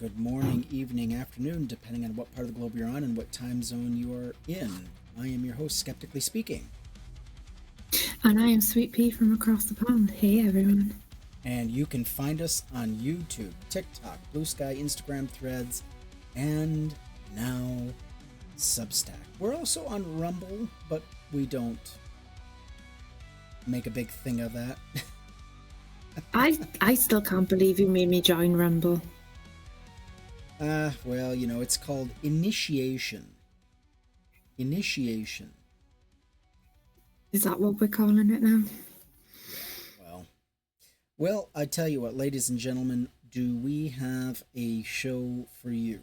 good morning, evening, afternoon, depending on what part of the globe you're on and what time zone you are in. I am your host, Skeptically Speaking. And I am Sweet Pea from across the pond. Hey, everyone. And you can find us on YouTube, TikTok, Bluesky, Instagram, Threads, and now Substack. We're also on Rumble, but we don't make a big thing of that. I still can't believe you made me join Rumble. Well, it's called initiation. Initiation. Is that what we're calling it now? Yeah, well, I tell you what, ladies and gentlemen, do we have a show for you?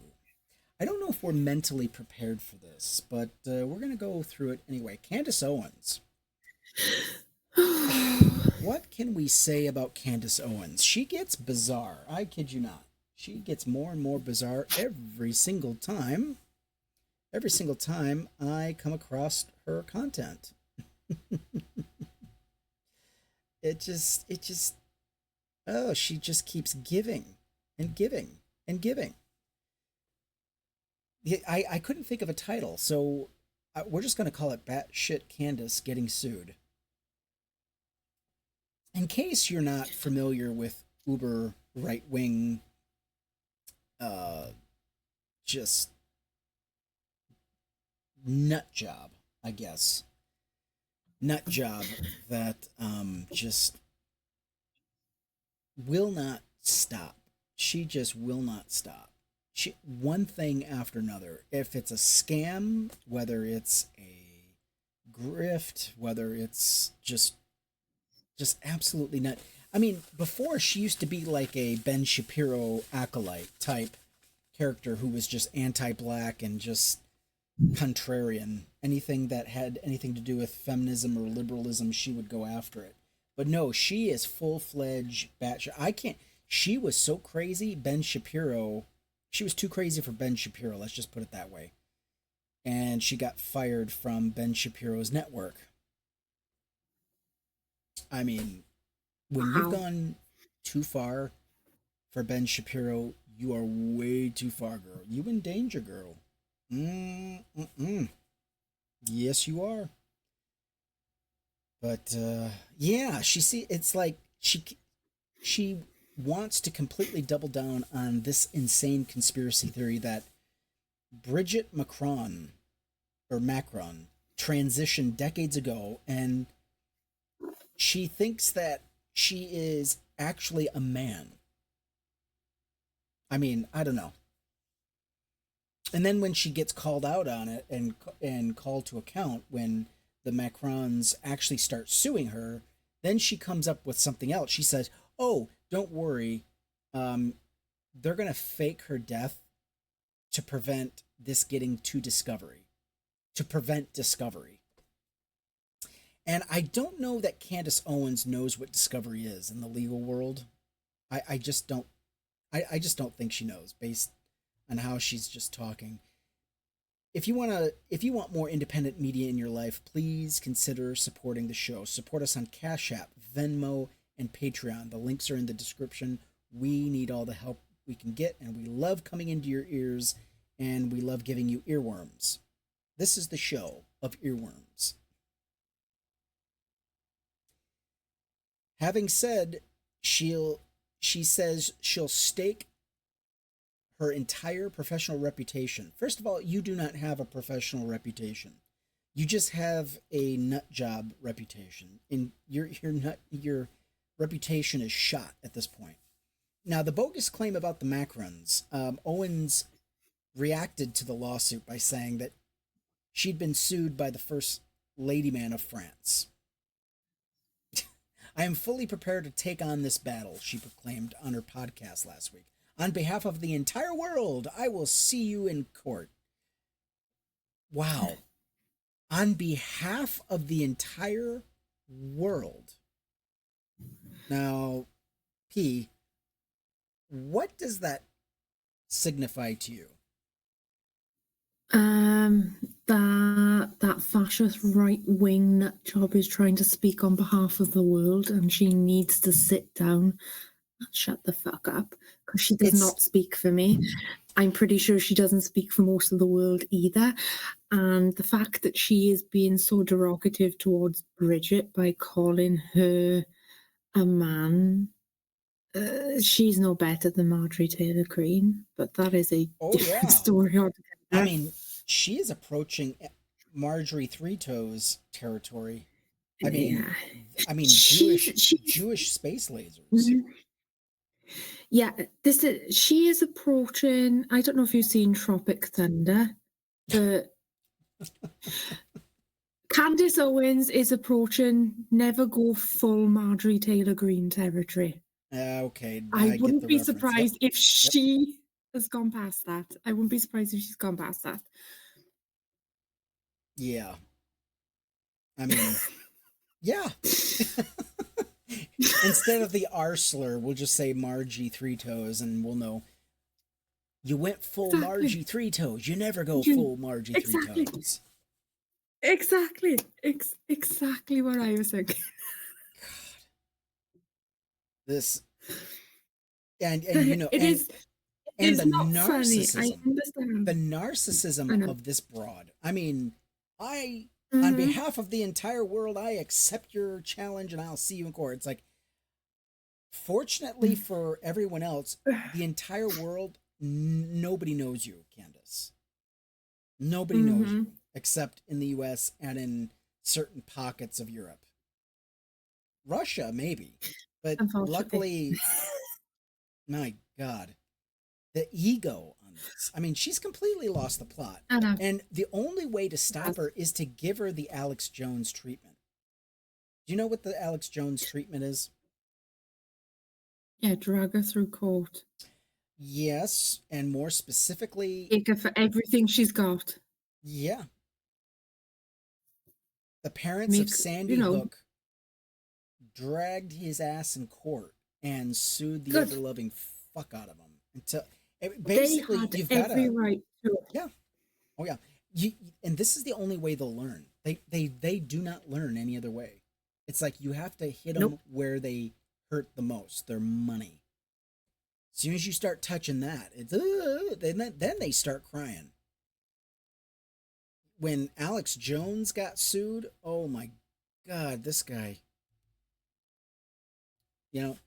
I don't know if we're mentally prepared for this, but we're going to go through it anyway. Candace Owens. What can we say about Candace Owens? She gets bizarre. I kid you not. She gets more and more bizarre every single time. Every single time I come across her content. She just keeps giving and giving and giving. I couldn't think of a title, so we're just going to call it Batshit Candace Getting Sued. In case you're not familiar with uber right-wing, just nut job, I guess. Nut job that just will not stop. She just will not stop. One thing after another. If it's a scam, whether it's a grift, whether it's just absolutely not. I mean, before she used to be like a Ben Shapiro acolyte type character who was just anti-black and just contrarian. Anything that had anything to do with feminism or liberalism, she would go after it. But no, she is full-fledged batshit. I can't. She was so crazy. Ben Shapiro. She was too crazy for Ben Shapiro. Let's just put it that way. And she got fired from Ben Shapiro's network. I mean, when you've gone too far for Ben Shapiro, you are way too far, girl. You in danger, girl. Yes, you are. But yeah, it's like she wants to completely double down on this insane conspiracy theory that Brigitte Macron transitioned decades ago, and she thinks that she is actually a man. I mean, I don't know. And then when she gets called out on it and called to account when the Macrons actually start suing her, then she comes up with something else. She says, "Oh, don't worry, they're gonna fake her death to prevent this getting to discovery, to prevent discovery." And I don't know that Candace Owens knows what discovery is in the legal world. I just don't. I just don't think she knows based on how she's just talking. If you want more independent media in your life, please consider supporting the show. Support us on Cash App, Venmo, and Patreon. The links are in the description. We need all the help we can get, and we love coming into your ears, and we love giving you earworms. This is the show of earworms. Having said, she says she'll stake her entire professional reputation. First of all, you do not have a professional reputation. You just have a nut job reputation. And your reputation is shot at this point. Now, the bogus claim about the Macrons, Owens reacted to the lawsuit by saying that she'd been sued by the first ladyman of France. "I am fully prepared to take on this battle," she proclaimed on her podcast last week. "On behalf of the entire world, I will see you in court." Wow. On behalf of the entire world. Now, P, what does that signify to you? That fascist right-wing nut job is trying to speak on behalf of the world, and she needs to sit down shut the fuck up, because she does It's not speak for me. I'm pretty sure she doesn't speak for most of the world either. And the fact that she is being so derogative towards Bridget by calling her a man, she's no better than Marjorie Taylor Greene, but that is a oh different yeah. story I altogether. mean, she is approaching Marjorie Three Toes territory. I mean, Yeah, she's Jewish space lasers. Mhm. Yeah, she is approaching. I don't know if you've seen Tropic Thunder, but Candace Owens is approaching never go full Marjorie Taylor Greene territory. Okay, I I get wouldn't the be reference. Yep, surprised if yep. she has gone past that. I wouldn't be surprised if she's gone past that. Yeah. I mean, yeah. Instead of the R slur, we'll just say Margie Three Toes, and we'll know you went full Exactly. Margie Three Toes. You never go You full Margie Three exactly. Toes. Exactly. Exactly what I was thinking. This and you know It and is and the not funny. I narcissism, the understand. narcissism I know. of this broad. I mean, I on Mm-hmm. behalf of the entire world, I accept your challenge and I'll see you in court. It's like, fortunately for everyone else, the entire world, nobody knows you, Candace. Nobody knows Mm-hmm. you except in the US and in certain pockets of Europe. Russia, maybe. But Unfortunately. luckily, my God, the ego on this. I mean, she's completely lost the plot. I know. And the only way to stop her is to give her the Alex Jones treatment. Do you know what the Alex Jones treatment is? Yeah, drag her through court. Yes, and more specifically, Take her for everything she's got. yeah, the parents of Make, Sandy Hook dragged his ass in court and sued the ever good. loving fuck out of him until They basically had you've got every to, right to. yeah, oh yeah, and this is the only way they'll learn. They do not learn any other way. It's like you have to hit them Nope. where they hurt the most, their money. As soon as you start touching that, it's then they start crying. When Alex Jones got sued, oh my God, this guy, you know,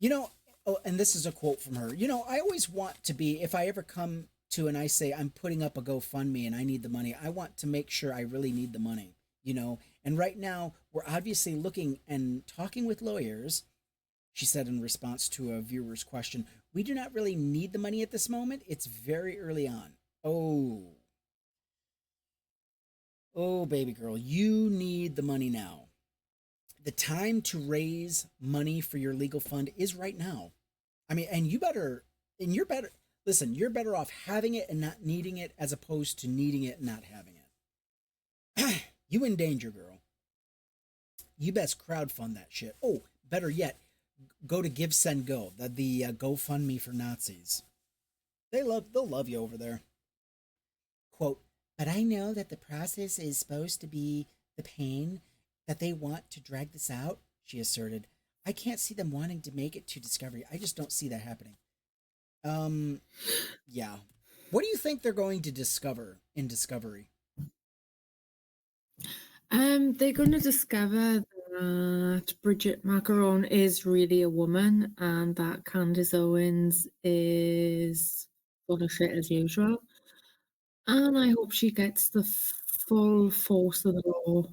you know, oh, and this is a quote from her. You know, I always want to be, if I ever come to and I say I'm putting up a GoFundMe and I need the money, I want to make sure I really need the money, you know. And right now, we're obviously looking and talking with lawyers. She said in response to a viewer's question, we do not really need the money at this moment. It's very early on. Oh, oh, baby girl, you need the money now. The time to raise money for your legal fund is right now. I mean, and you're better, listen, you're better off having it and not needing it as opposed to needing it and not having it. You in danger, girl. You best crowdfund that shit. Oh, better yet, go to Give Send Go, the GoFundMe for Nazis. They'll love you over there. Quote, but I know that the process is supposed to be the pain that they want to drag this out, she asserted. I can't see them wanting to make it to Discovery. I just don't see that happening. Um, yeah. What do you think they're going to discover in Discovery? They're going to discover that Brigitte Macron is really a woman and that Candace Owens is full of shit as usual. And I hope she gets the full force of the law.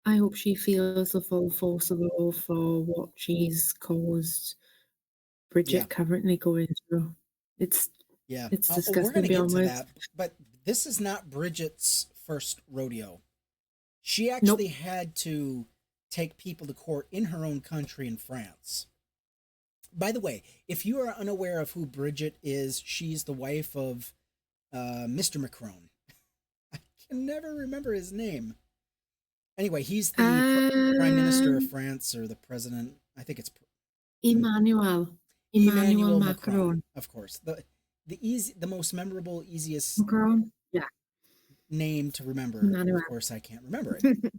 I hope she feels the full force of the law for what she's caused Yeah, Bridget currently going through. It's yeah. it's We're disgusting gonna get beyond to words. that, but this is not Bridget's first rodeo. She actually Nope. had to take people to court in her own country in France. By the way, if you are unaware of who Bridget is, she's the wife of Mr. Macron. I can never remember his name. Anyway, he's the prime minister of Um, France or the president. I think it's Emmanuel. Emmanuel Emmanuel Macron, Macron. of course. The most memorable, easiest Macron? Yeah, name to remember. Of Emmanuel. course, I can't remember it.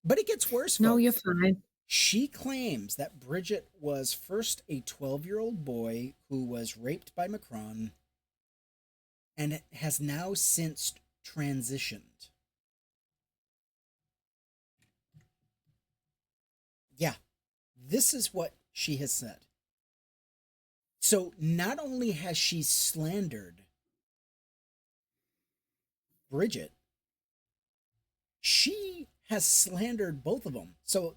But it gets worse, No, you're folks. fine. She claims that Brigitte was first a 12-year-old boy who was raped by Macron and has now since transitioned. Yeah, this is what she has said. So not only has she slandered Brigitte, she has slandered both of them. So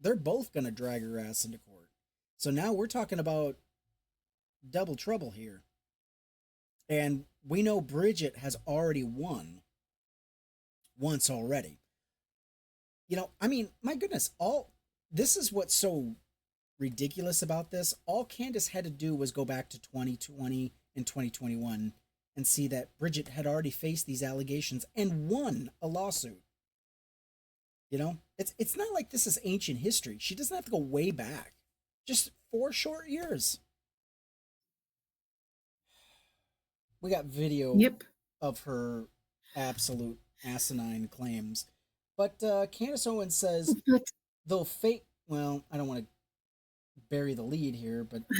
they're both going to drag her ass into court. So now we're talking about double trouble here. And we know Brigitte has already won once already. I mean, my goodness, all this is what's so ridiculous about this. All Candace had to do was go back to 2020 and 2021 and see that Brigitte had already faced these allegations and won a lawsuit. It's not like this is ancient history. She doesn't have to go way back. Just 4 short years. We got video Yep. of her absolute asinine claims. But Candace Owens says But they'll fake. Well, I don't want to bury the lead here, but I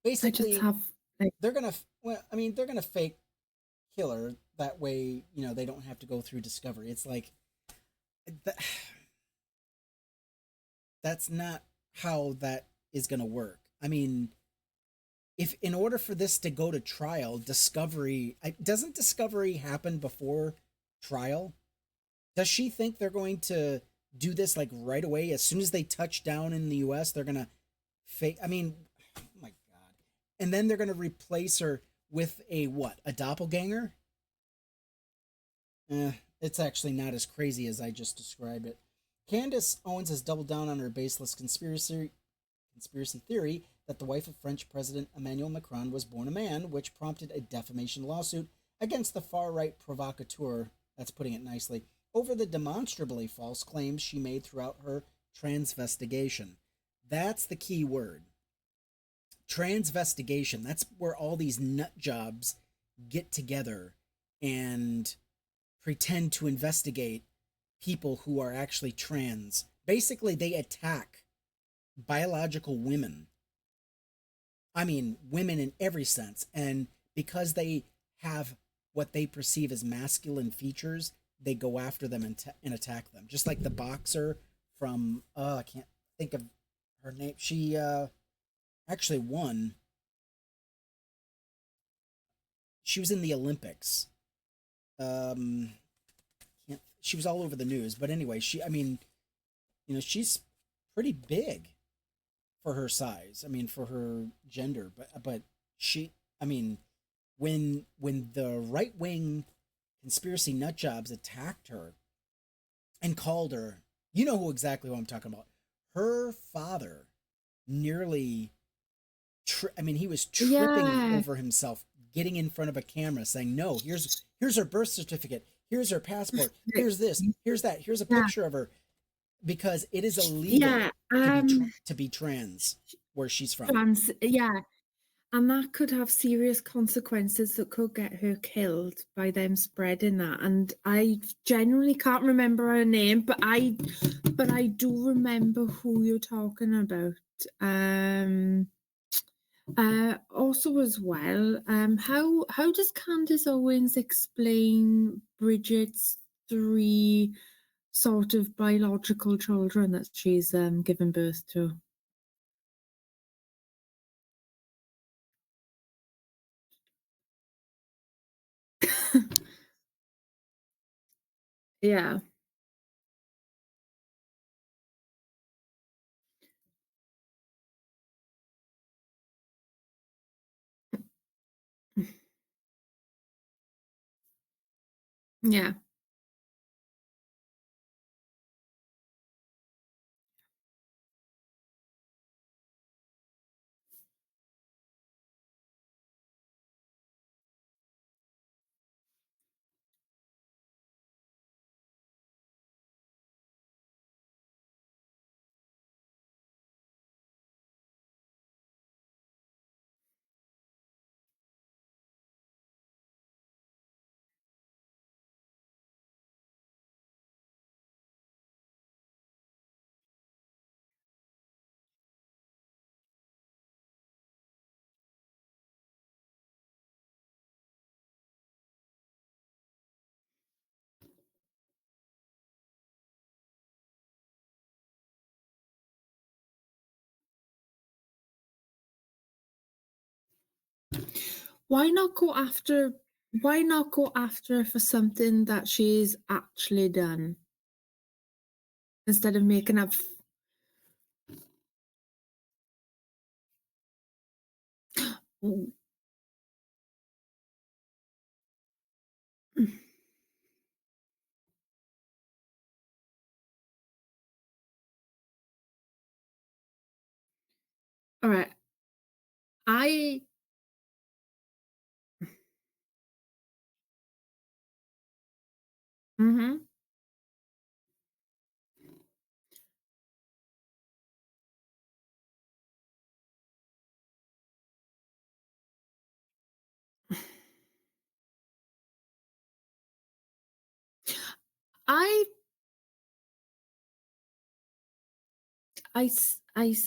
just basically have like they're gonna. Well, I mean, they're gonna fake kill her. That way, they don't have to go through discovery. It's like that, that's not how that is gonna work. I mean, if in order for this to go to trial, doesn't discovery happen before trial? Does she think they're going to do this like right away as soon as they touch down in the US? They're gonna fake. I mean, oh my god! And then they're gonna replace her with a doppelganger? It's actually not as crazy as I just described it. Candace Owens has doubled down on her baseless conspiracy theory that the wife of French President Emmanuel Macron was born a man, which prompted a defamation lawsuit against the far right provocateur, that's putting it nicely, over the demonstrably false claims she made throughout her transvestigation. That's the key word. Transvestigation. That's where all these nut jobs get together and pretend to investigate people who are actually trans. Basically, they attack biological women. I mean, women in every sense. And because they have what they perceive as masculine features, they go after them and attack them. Just like the boxer from, I can't think of her name. She actually won. She was in the Olympics. She was all over the news. But anyway, I mean, she's pretty big for her size. I mean, for her gender. But she, I mean, when the right wing conspiracy nut jobs attacked her and called her, you know who exactly who I'm talking about. Her father nearly, I mean, he was tripping yeah, over himself, getting in front of a camera, saying, "No, here's her birth certificate, here's her passport, here's this, here's that, here's a yeah, picture of her," because it is illegal yeah. to be trans where she's from. Yeah. And that could have serious consequences that could get her killed by them spreading that. And I genuinely can't remember her name, but I do remember who you're talking about. Also as well, how does Candace Owens explain Bridget's three sort of biological children that she's given birth to? Yeah. Yeah. Why not go after her for something that she's actually done instead of making up? All right. I mm-hmm. I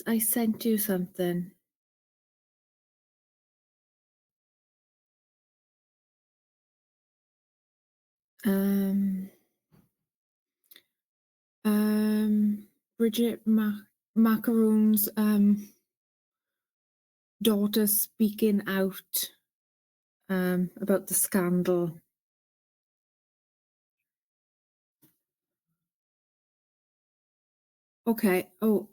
I sent you something. Um Brigitte Macron's daughter speaking out about the scandal. Okay. Oh,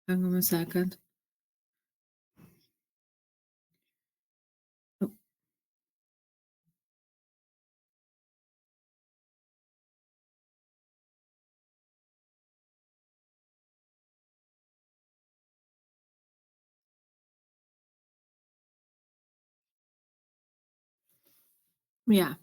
hang on a second. Oh, yeah.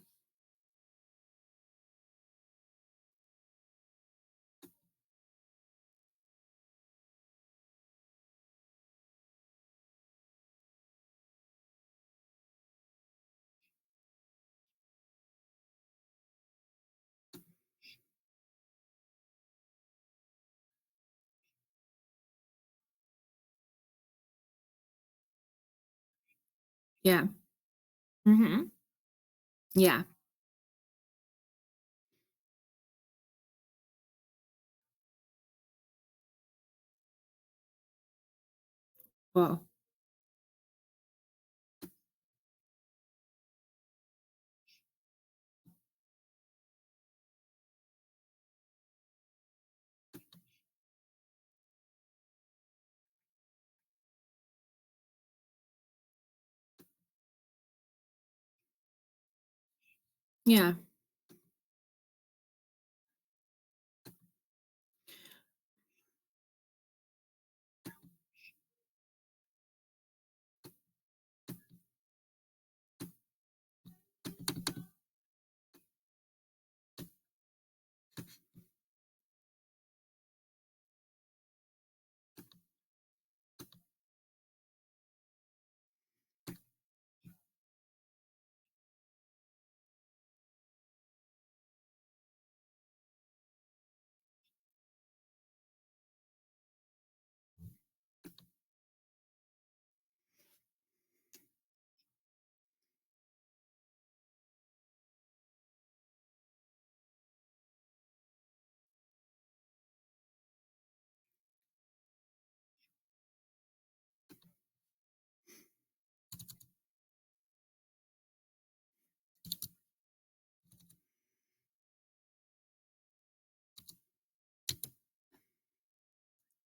Yeah. Mm-hmm. Yeah. Well, yeah.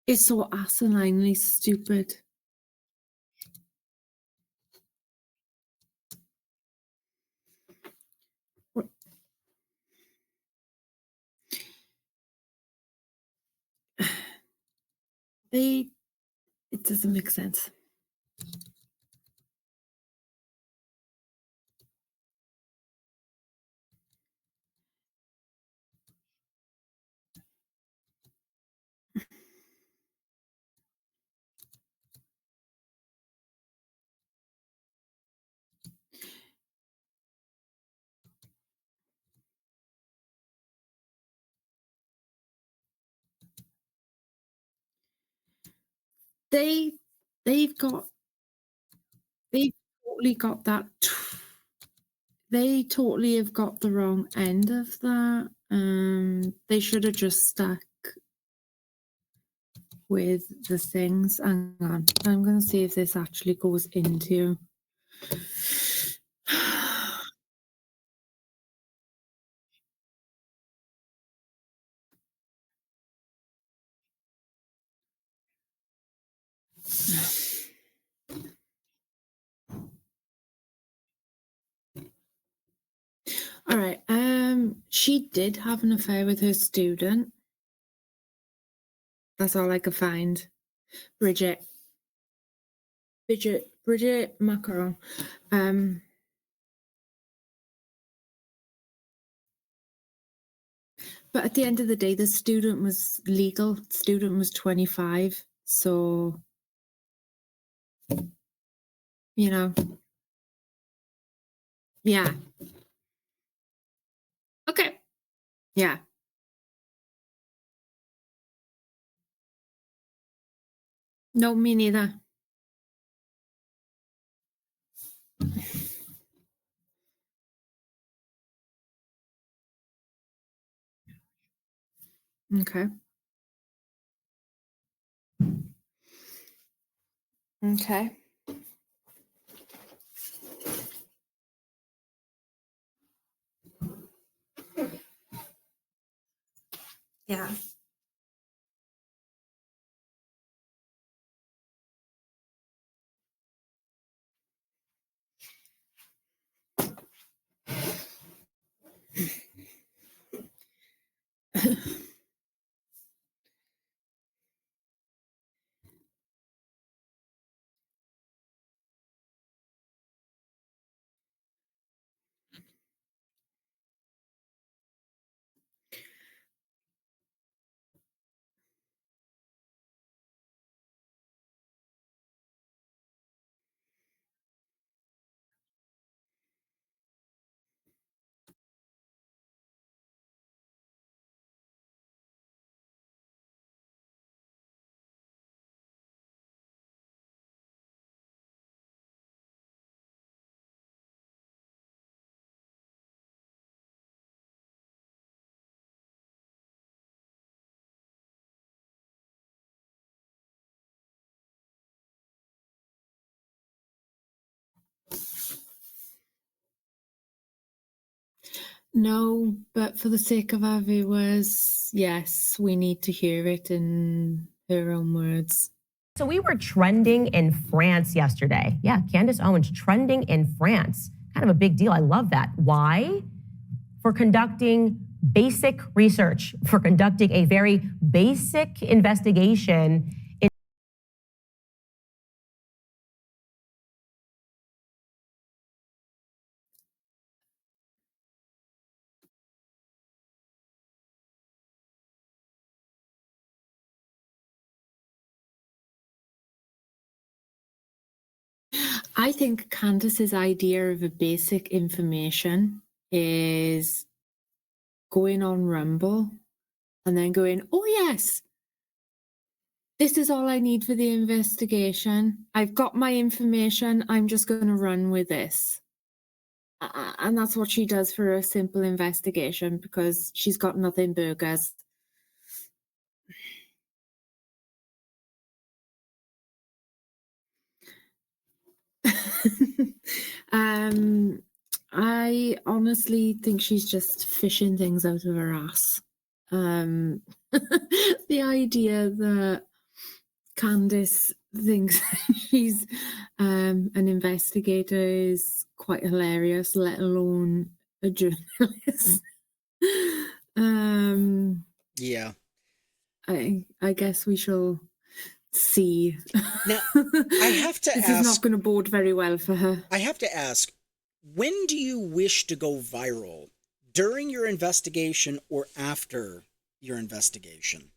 It's so asininely stupid. It doesn't make sense. They they've got they totally got that. They totally have got the wrong end of that. They should have just stuck with the things. Hang on, I'm going to see if this actually goes into. All right. She did have an affair with her student. That's all I could find. Brigitte Macron. But at the end of the day, the student was legal. The student was 25. So, you know, yeah. Okay. Yeah. No, me neither. Okay. Okay. Yeah. No, but for the sake of our viewers, yes, we need to hear it in her own words. So we were trending in France yesterday. Yeah, Candace Owens trending in France. Kind of a big deal. I love that. Why? For conducting basic research, for conducting a very basic investigation. I think Candace's idea of a basic information is going on Rumble and then going, oh, yes, this is all I need for the investigation. I've got my information. I'm just going to run with this. And that's what she does for a simple investigation because she's got nothing burgers. I honestly think she's just fishing things out of her ass. The idea that Candace thinks she's an investigator is quite hilarious, let alone a journalist. Yeah. I guess we shall see. Now, I have to this ask. is not going to bode very well for her. I have to ask, when do you wish to go viral? During your investigation or after your investigation?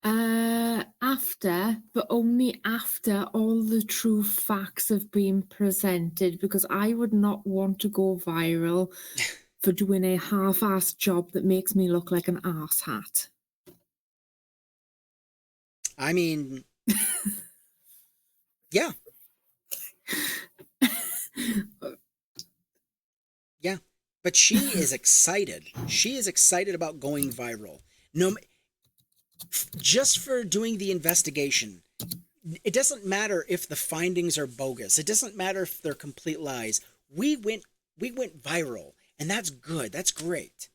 After, but only after all the true facts have been presented, because I would not want to go viral for doing a half-assed job that makes me look like an arsehat. I mean, yeah. Yeah, but she is excited. She is excited about going viral. No, just for doing the investigation. It doesn't matter if the findings are bogus. It doesn't matter if they're complete lies. We went viral, and that's good. That's great.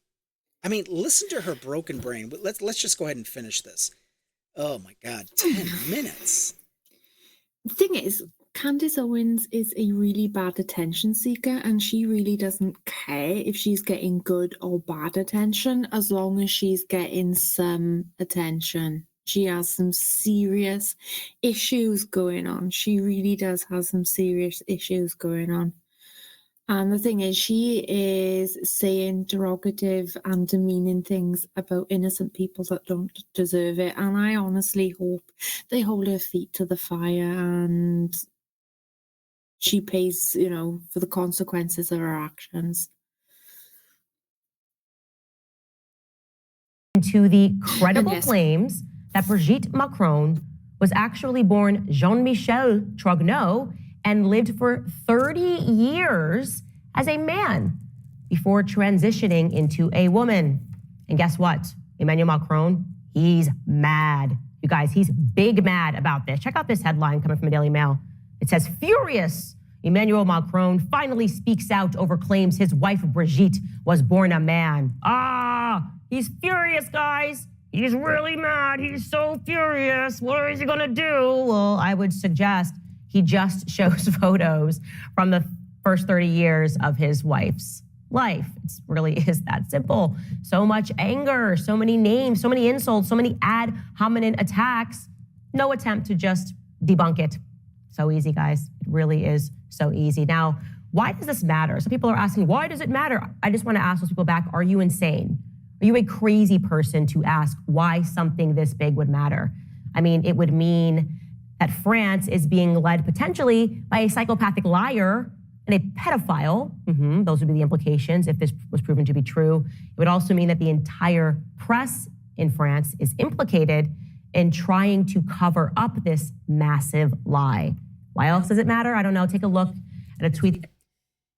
I mean, listen to her broken brain. Let's just go ahead and finish this. Oh my God, 10 minutes. The thing is, Candace Owens is a really bad attention seeker, and she really doesn't care if she's getting good or bad attention as long as she's getting some attention. She has some serious issues going on. She really does have some serious issues going on. And the thing is, she is saying derogative and demeaning things about innocent people that don't deserve it. And I honestly hope they hold her feet to the fire and she pays, for the consequences of her actions. To the credible claims that Brigitte Macron was actually born Jean-Michel Trogneux and lived for 30 years as a man before transitioning into a woman. And guess what? Emmanuel Macron, he's mad. You guys, he's big mad about this. Check out this headline coming from the Daily Mail. It says, furious, Emmanuel Macron finally speaks out over claims his wife Brigitte was born a man. He's furious, guys. He's really mad. He's so furious. What is he gonna do? Well, I would suggest he just shows photos from the first 30 years of his wife's life. It really is that simple. So much anger, so many names, so many insults, so many ad hominem attacks. No attempt to just debunk it. So easy, guys. It really is so easy. Now, why does this matter? Some people are asking, why does it matter? I just want to ask those people back, are you insane? Are you a crazy person to ask why something this big would matter? I mean, it would mean that France is being led potentially by a psychopathic liar and a pedophile. Those would be the implications if this was proven to be true. It would also mean that the entire press in France is implicated in trying to cover up this massive lie. Why else does it matter? I don't know. Take a look at a tweet.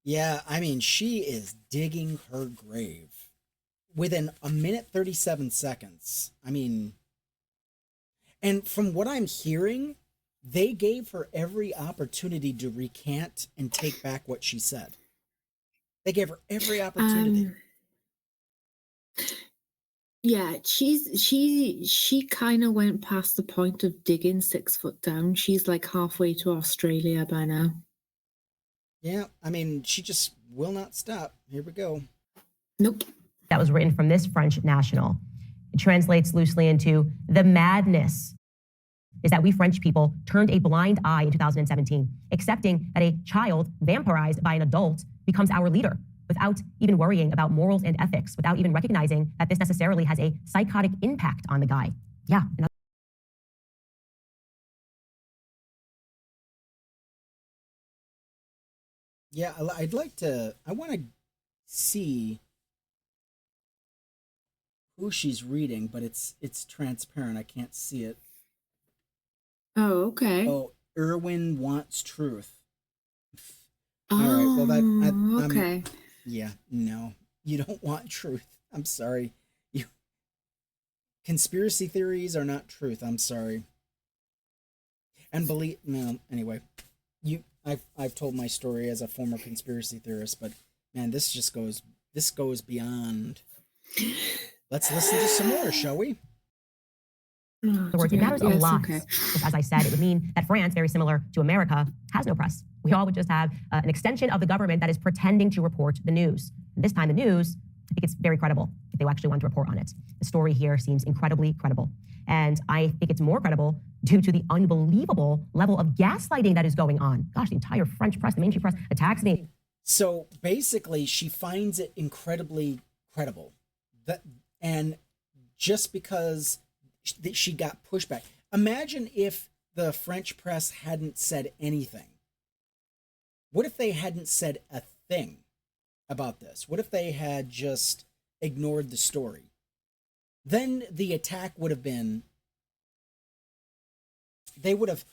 Yeah, I mean, she is digging her grave. Within a minute, 37 seconds. I mean, and from what I'm hearing, they gave her every opportunity to recant and take back what she said. They gave her every opportunity. Yeah, she kind of went past the point of digging 6 foot down. She's like halfway to Australia by now. Yeah, I mean, she just will not stop. Here we go. Nope. That was written from this French national. It translates loosely into the madness is that we French people turned a blind eye in 2017, accepting that a child vampirized by an adult becomes our leader without even worrying about morals and ethics, without even recognizing that this necessarily has a psychotic impact on the guy. Yeah. Yeah, I want to see who she's reading, but it's transparent. I can't see it. Oh, okay. Oh, Irwin wants truth. All right. Well, okay. Yeah, no, you don't want truth. I'm sorry. Conspiracy theories are not truth. I'm sorry. And anyway, I've told my story as a former conspiracy theorist, but man, this goes beyond. Let's listen to some more, shall we? It matters a lot. Okay. As I said, it would mean that France, very similar to America, has no press. We all would just have an extension of the government that is pretending to report the news. And this time the news, I think it's very credible if they actually want to report on it. The story here seems incredibly credible. And I think it's more credible due to the unbelievable level of gaslighting that is going on. Gosh, the entire French press, the mainstream press, attacks me. So basically, she finds it incredibly credible. And just because she got pushback. Imagine if the French press hadn't said anything. What if they hadn't said a thing about this? What if they had just ignored the story? Then the attack would have been, they would have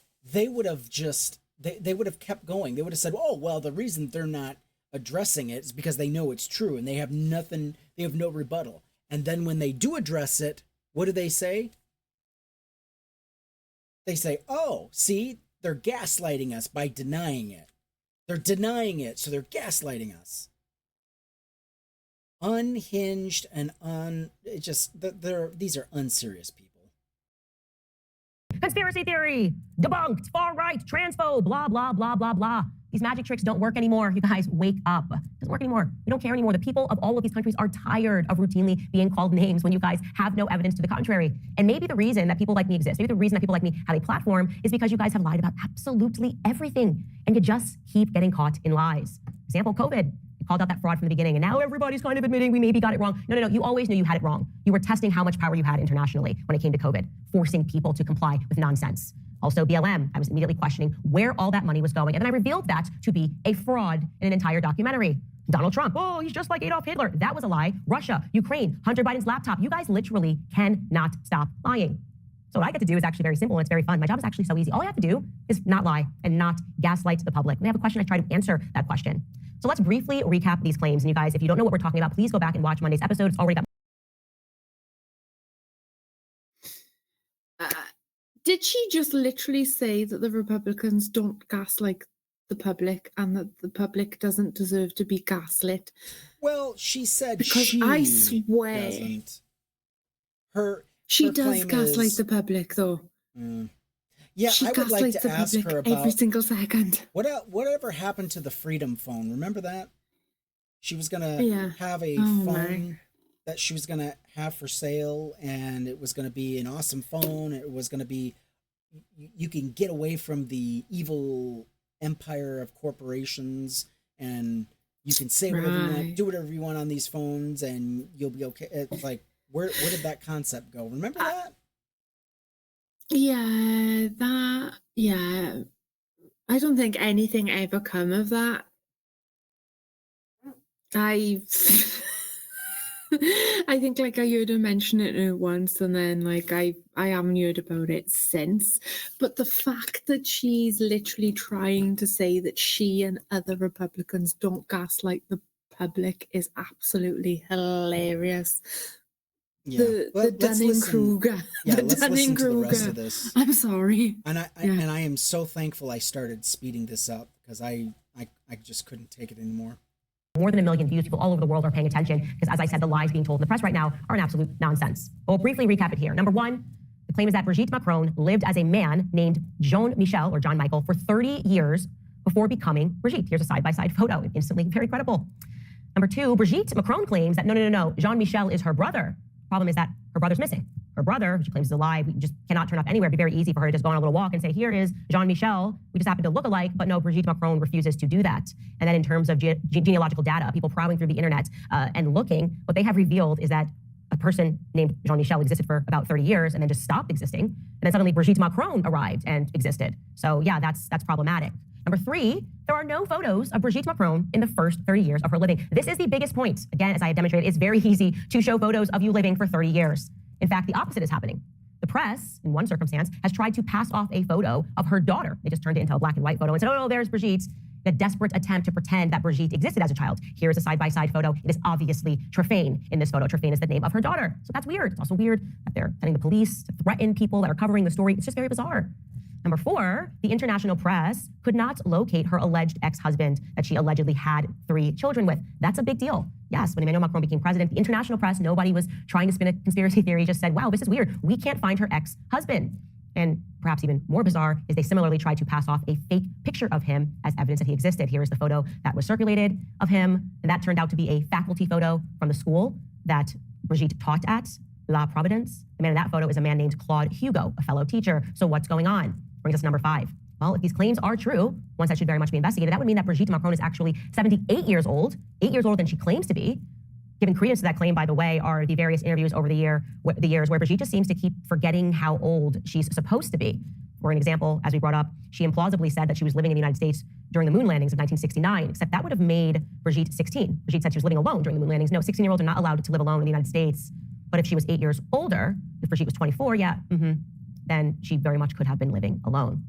kept going. They would have said, oh, well, the reason they're not addressing it is because they know it's true and they have no rebuttal. And then when they do address it, what do they say? they say, oh, see, they're gaslighting us by denying it. They're denying it, so they're gaslighting us. Unhinged and these are unserious people. Conspiracy theory, debunked, far right, transphobe, blah, blah, blah, blah, blah. These magic tricks don't work anymore. You guys, wake up. It doesn't work anymore. We don't care anymore. The people of all of these countries are tired of routinely being called names when you guys have no evidence to the contrary. And maybe the reason that people like me exist, maybe the reason that people like me have a platform is because you guys have lied about absolutely everything. And you just keep getting caught in lies. Example, COVID. You called out that fraud from the beginning, and now everybody's kind of admitting we maybe got it wrong. No. You always knew you had it wrong. You were testing how much power you had internationally when it came to COVID, forcing people to comply with nonsense. Also, BLM, I was immediately questioning where all that money was going. And then I revealed that to be a fraud in an entire documentary. Donald Trump, oh, he's just like Adolf Hitler. That was a lie. Russia, Ukraine, Hunter Biden's laptop. You guys literally cannot stop lying. So what I get to do is actually very simple and it's very fun. My job is actually so easy. All I have to do is not lie and not gaslight the public. When I have a question, I try to answer that question. So let's briefly recap these claims. And you guys, if you don't know what we're talking about, please go back and watch Monday's episode. It's already got. Did she just literally say that the Republicans don't gaslight the public and that the public doesn't deserve to be gaslit? Well, she said because she I swear doesn't. She her does gaslight the public, though. Yeah, she I would like to ask her about every single second. Whatever happened to the Freedom Phone? Remember that? She was gonna have a phone that she was gonna have for sale, and it was gonna be an awesome phone. It was gonna be you can get away from the evil empire of corporations, and you can say whatever you want, do whatever you want on these phones, and you'll be okay. It's like where did that concept go? Remember that? Yeah, I don't think anything ever come of that. I think like I heard her mention it once, and then like I haven't heard about it since. But the fact that she's literally trying to say that she and other Republicans don't gaslight the public is absolutely hilarious. Yeah, the Dunning-Kruger. Yeah, the let's listen to the rest Dunning-Kruger. of this. I'm sorry. And I am so thankful I started speeding this up because I just couldn't take it anymore. More than 1 million views. People all over the world are paying attention because, as I said, the lies being told in the press right now are an absolute nonsense. We'll briefly recap it here. Number one, the claim is that Brigitte Macron lived as a man named Jean-Michel or John Michael for 30 years before becoming Brigitte. Here's a side-by-side photo. Instantly very credible. Number two, Brigitte Macron claims that no, Jean-Michel is her brother. Problem is that her brother's missing. Her brother, she claims is alive, we just cannot turn up anywhere. It'd be very easy for her to just go on a little walk and say, here is Jean-Michel. We just happen to look alike, but no, Brigitte Macron refuses to do that. And then in terms of genealogical data, people prowling through the internet and looking, what they have revealed is that a person named Jean-Michel existed for about 30 years and then just stopped existing. And then suddenly Brigitte Macron arrived and existed. So yeah, that's problematic. Number three, there are no photos of Brigitte Macron in the first 30 years of her living. This is the biggest point. Again, as I have demonstrated, it's very easy to show photos of you living for 30 years. In fact, the opposite is happening. The press, in one circumstance, has tried to pass off a photo of her daughter. They just turned it into a black and white photo and said, oh, there's Brigitte. A desperate attempt to pretend that Brigitte existed as a child. Here's a side-by-side photo. It is obviously Trefane in this photo. Trefane is the name of her daughter. So that's weird. It's also weird that they're sending the police to threaten people that are covering the story. It's just very bizarre. Number four, the international press could not locate her alleged ex-husband that she allegedly had 3 children with. That's a big deal. Yes, when Emmanuel Macron became president, the international press, nobody was trying to spin a conspiracy theory, just said, wow, this is weird. We can't find her ex-husband. And perhaps even more bizarre is they similarly tried to pass off a fake picture of him as evidence that he existed. Here is the photo that was circulated of him. And that turned out to be a faculty photo from the school that Brigitte taught at, La Providence. The man in that photo is a man named Claude Hugo, a fellow teacher. So what's going on? Brings us to number 5. Well, if these claims are true, ones that should very much be investigated, that would mean that Brigitte Macron is actually 78 years old, 8 years older than she claims to be. Giving credence to that claim, by the way, are the various interviews over the years where Brigitte just seems to keep forgetting how old she's supposed to be. For an example, as we brought up, she implausibly said that she was living in the United States during the moon landings of 1969, except that would have made Brigitte 16. Brigitte said she was living alone during the moon landings. No, 16-year-olds are not allowed to live alone in the United States. But if she was 8 years older, if Brigitte was 24, then she very much could have been living alone.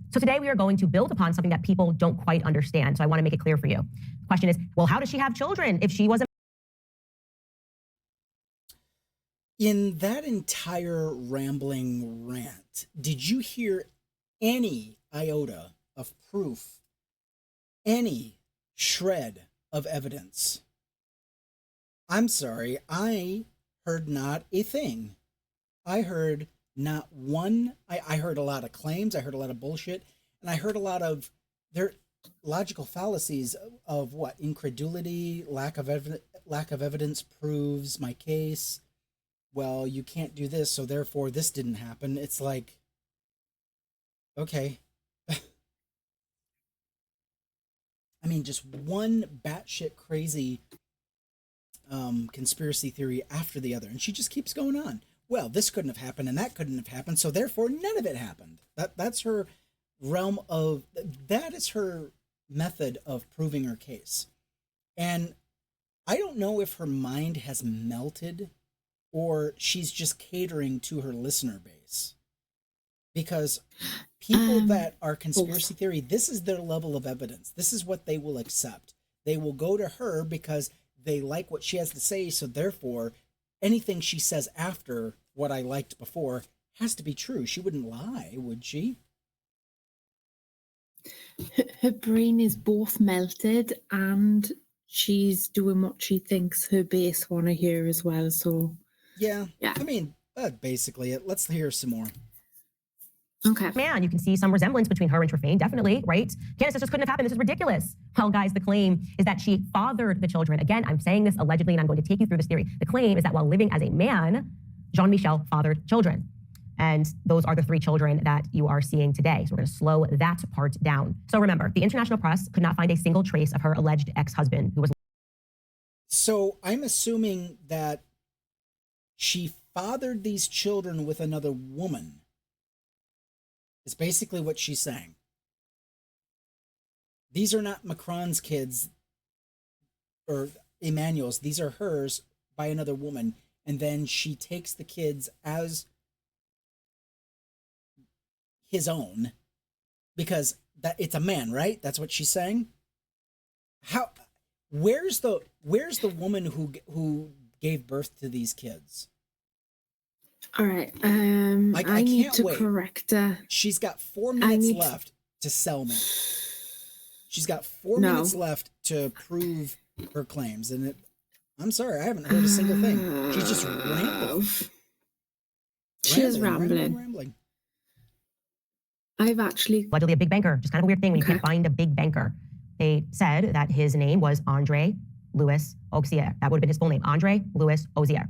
So today we are going to build upon something that people don't quite understand. So I want to make it clear for you. The question is, well, how does she have children if she was a In that entire rambling rant, did you hear any iota of proof, any shred of evidence? I'm sorry, I heard not a thing. I heard not one. I heard a lot of claims, I heard a lot of bullshit, and I heard a lot of their logical fallacies of what? Incredulity, lack of evidence proves my case. Well, you can't do this, so therefore this didn't happen. It's like, okay. I mean, just one batshit crazy conspiracy theory after the other, and she just keeps going on. Well, this couldn't have happened, and that couldn't have happened, so therefore none of it happened. That's her realm of, that is her method of proving her case. And I don't know if her mind has melted or she's just catering to her listener base. Because people that are conspiracy theory, this is their level of evidence. This is what they will accept. They will go to her because they like what she has to say, so therefore anything she says after what I liked before has to be true. She wouldn't lie, would she? Her brain is both melted and she's doing what she thinks her base want to hear as well. So yeah. I mean, basically it. Let's hear some more. Okay. Man, you can see some resemblance between her and Trephaine, definitely, right? Candace, this just couldn't have happened. This is ridiculous. Well, guys, the claim is that she fathered the children. Again, I'm saying this allegedly, and I'm going to take you through this theory. The claim is that while living as a man, Jean-Michel fathered children. And those are the 3 children that you are seeing today. So we're going to slow that part down. So remember, the international press could not find a single trace of her alleged ex-husband who was... So I'm assuming that she fathered these children with another woman. Is basically what she's saying. These are not Macron's kids or Emmanuel's. These are hers by another woman. And then she takes the kids as his own because that it's a man, right? That's what she's saying. How? Where's the woman who gave birth to these kids? All right. I need to wait. correct her. She's got 4 minutes left to sell me. She's got 4 minutes left to prove her claims, and I'm sorry, I haven't heard a single thing. She's just rambling. She is rambling. I've actually allegedly a big banker. Just kind of a weird thing when you can't find a big banker. They said that his name was Andre Louis Auxier. That would have been his full name, Andre Louis Auxier.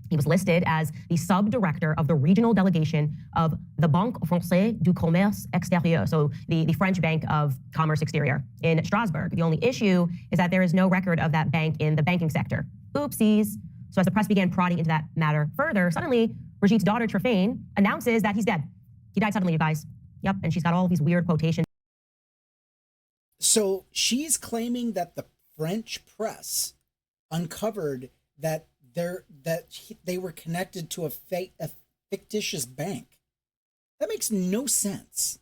He was listed as the sub-director of the regional delegation of the Banque Française du Commerce Extérieur, so the French Bank of Commerce Exterior in Strasbourg. The only issue is that there is no record of that bank in the banking sector. Oopsies. So as the press began prodding into that matter further, suddenly Brigitte's daughter, Trephaine, announces that he's dead. He died suddenly, you guys. Yep, and she's got all these weird quotations. So she's claiming that the French press uncovered that they were connected to a fictitious bank. That makes no sense.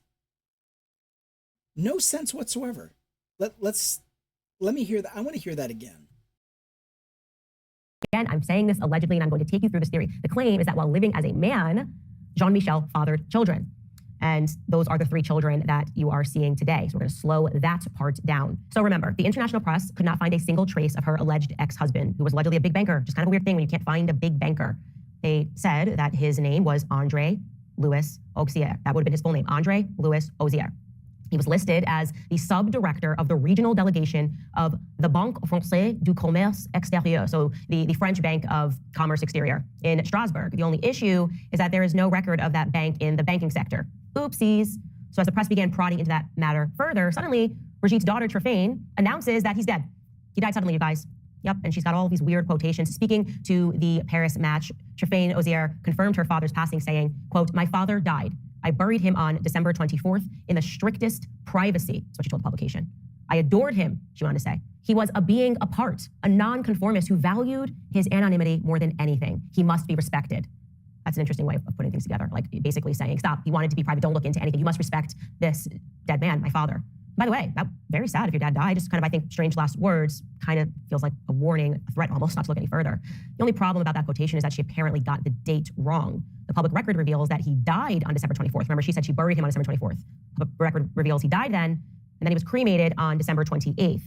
No sense whatsoever. Let me hear that. I want to hear that again. Again, I'm saying this allegedly, and I'm going to take you through this theory. The claim is that while living as a man, Jean-Michel fathered children. And those are the 3 children that you are seeing today. So we're going to slow that part down. So remember, the international press could not find a single trace of her alleged ex-husband, who was allegedly a big banker. Just kind of a weird thing when you can't find a big banker. They said that his name was Andre Louis Auxier. That would have been his full name, Andre Louis Auxier. He was listed as the sub-director of the regional delegation of the Banque Française du Commerce Extérieur, so the French Bank of Commerce Exterior in Strasbourg. The only issue is that there is no record of that bank in the banking sector. Oopsies. So as the press began prodding into that matter further, suddenly Brigitte's daughter, Trephaine, announces that he's dead. He died suddenly, you guys. Yep, and she's got all these weird quotations. Speaking to the Paris Match, Trephaine Auxier confirmed her father's passing, saying, quote, "My father died. I buried him on December 24th in the strictest privacy." That's what she told the publication. "I adored him," she wanted to say. "He was a being apart, a nonconformist who valued his anonymity more than anything. He must be respected." That's an interesting way of putting things together. Like basically saying, stop, he wanted to be private, don't look into anything. You must respect this dead man, my father. By the way, very sad if your dad died. Just kind of, I think, strange last words, kind of feels like a warning, a threat almost, not to look any further. The only problem about that quotation is that she apparently got the date wrong. The public record reveals that he died on December 24th. Remember, she said she buried him on December 24th. The record reveals he died then, and then he was cremated on December 28th.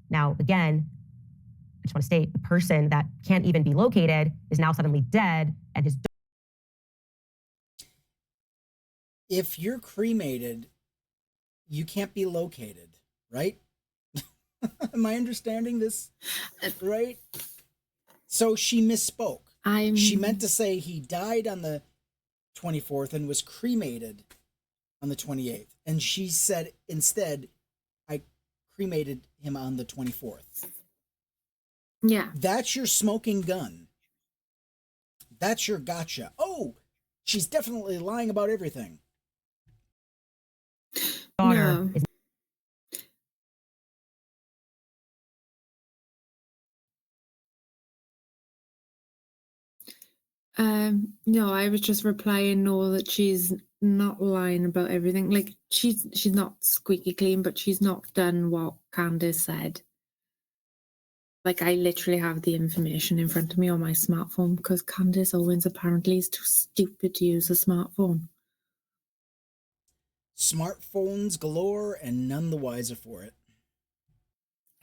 Now, again, I just want to state the person that can't even be located is now suddenly dead, and his. If you're cremated, you can't be located, right? Am I understanding this right? So she misspoke. She meant to say he died on the 24th and was cremated on the 28th. And she said instead, I cremated him on the 24th. Yeah. That's your smoking gun. That's your gotcha. Oh, she's definitely lying about everything. Daughter is no, I was just replying no, that she's not lying about everything. Like she's not squeaky clean, but she's not done what Candace said. Like I literally have the information in front of me on my smartphone because Candace Owens apparently is too stupid to use a smartphone. Smartphones galore and none the wiser for it.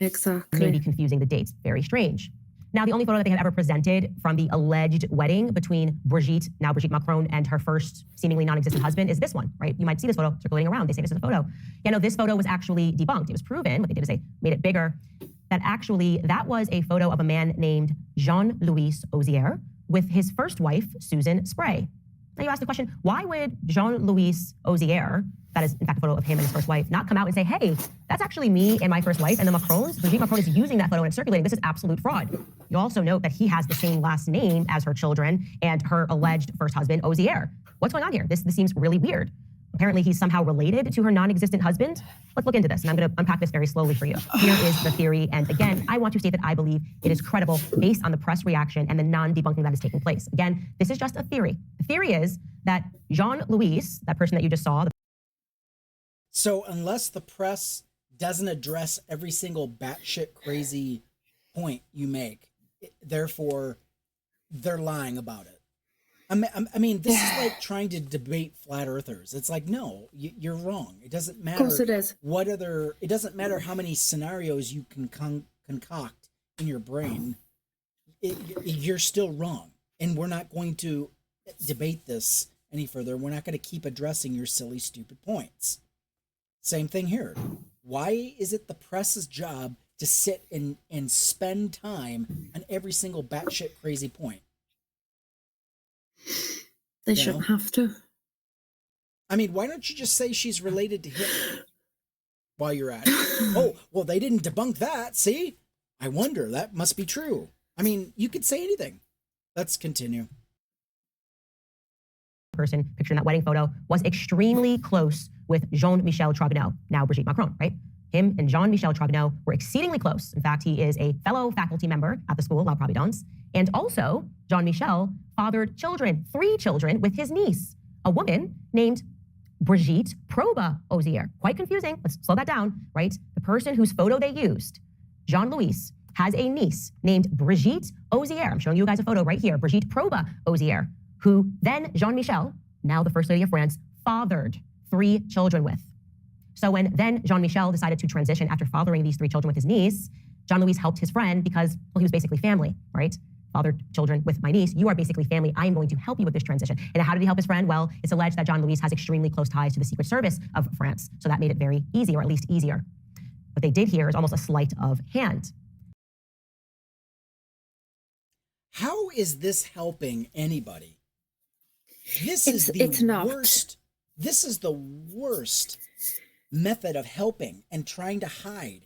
Exactly. maybe confusing the dates. Very strange. Now, the only photo that they have ever presented from the alleged wedding between Brigitte, now Brigitte Macron, and her first seemingly non-existent husband is this one, right? You might see this photo circulating around. They say this is a photo. Yeah, no, this photo was actually debunked. It was proven, what they did is they made it bigger, that actually that was a photo of a man named Jean-Louis Ozier with his first wife, Susan Spray. Now you ask the question, why would Jean-Louis Ozier, that is in fact a photo of him and his first wife, not come out and say, hey, that's actually me and my first wife and the Macrons? Brigitte Macron is using that photo and it's circulating. This is absolute fraud. You also note that he has the same last name as her children and her alleged first husband, Ozier. What's going on here? This seems really weird. Apparently he's somehow related to her non-existent husband. Let's look into this, and I'm going to unpack this very slowly for you. Here is the theory, and again, I want to state that I believe it is credible based on the press reaction and the non-debunking that is taking place. Again, this is just a theory. The theory is that Jean-Louis, that person that you just saw. So unless the press doesn't address every single batshit crazy point you make, therefore, they're lying about it. I mean, this is like trying to debate flat earthers. It's like, no, you're wrong. It doesn't matter. Of course it is. It doesn't matter how many scenarios you can concoct in your brain. You're still wrong. And we're not going to debate this any further. We're not going to keep addressing your silly, stupid points. Same thing here. Why is it the press's job to sit and spend time on every single batshit crazy point? They shouldn't have to. I mean, why don't you just say she's related to Hitler while you're at it? Oh, well, they didn't debunk that. See? I wonder. That must be true. I mean, you could say anything. Let's continue. Person pictured in that wedding photo was extremely close with Jean-Michel Trogneux, now Brigitte Macron, right? Him and Jean-Michel Trogneux were exceedingly close. In fact, he is a fellow faculty member at the school, La Providence. And also, Jean-Michel fathered children, 3 children, with his niece, a woman named Brigitte Proba Ozier. Quite confusing. Let's slow that down, right? The person whose photo they used, Jean-Louis, has a niece named Brigitte Ozier. I'm showing you guys a photo right here, Brigitte Proba Ozier, who then Jean-Michel, now the First Lady of France, fathered 3 children with. So when then Jean-Michel decided to transition after fathering these 3 children with his niece, Jean-Louis helped his friend because, well, he was basically family, right? Fathered children with my niece. You are basically family. I am going to help you with this transition. And how did he help his friend? Well, it's alleged that Jean-Louis has extremely close ties to the Secret Service of France. So that made it very easy, or at least easier. What they did here is almost a sleight of hand. How is this helping anybody? This is the worst. This is the worst method of helping and trying to hide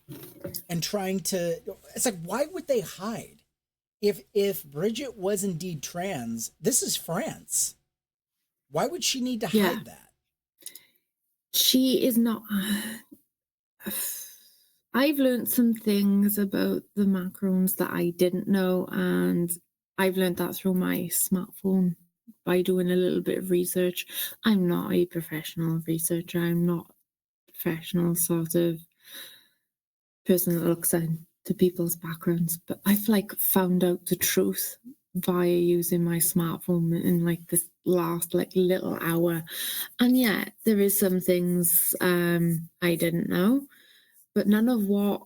and trying to. It's like, why would they hide? If Brigitte was indeed trans, this is France. Why would she need to hide that? She is not. I've learned some things about the Macrons that I didn't know, and I've learned that through my smartphone by doing a little bit of research. I'm not a professional researcher. I'm not professional sort of person that looks into people's backgrounds, but I've like found out the truth via using my smartphone in like this last like little hour. And yeah, there is some things I didn't know, but none of what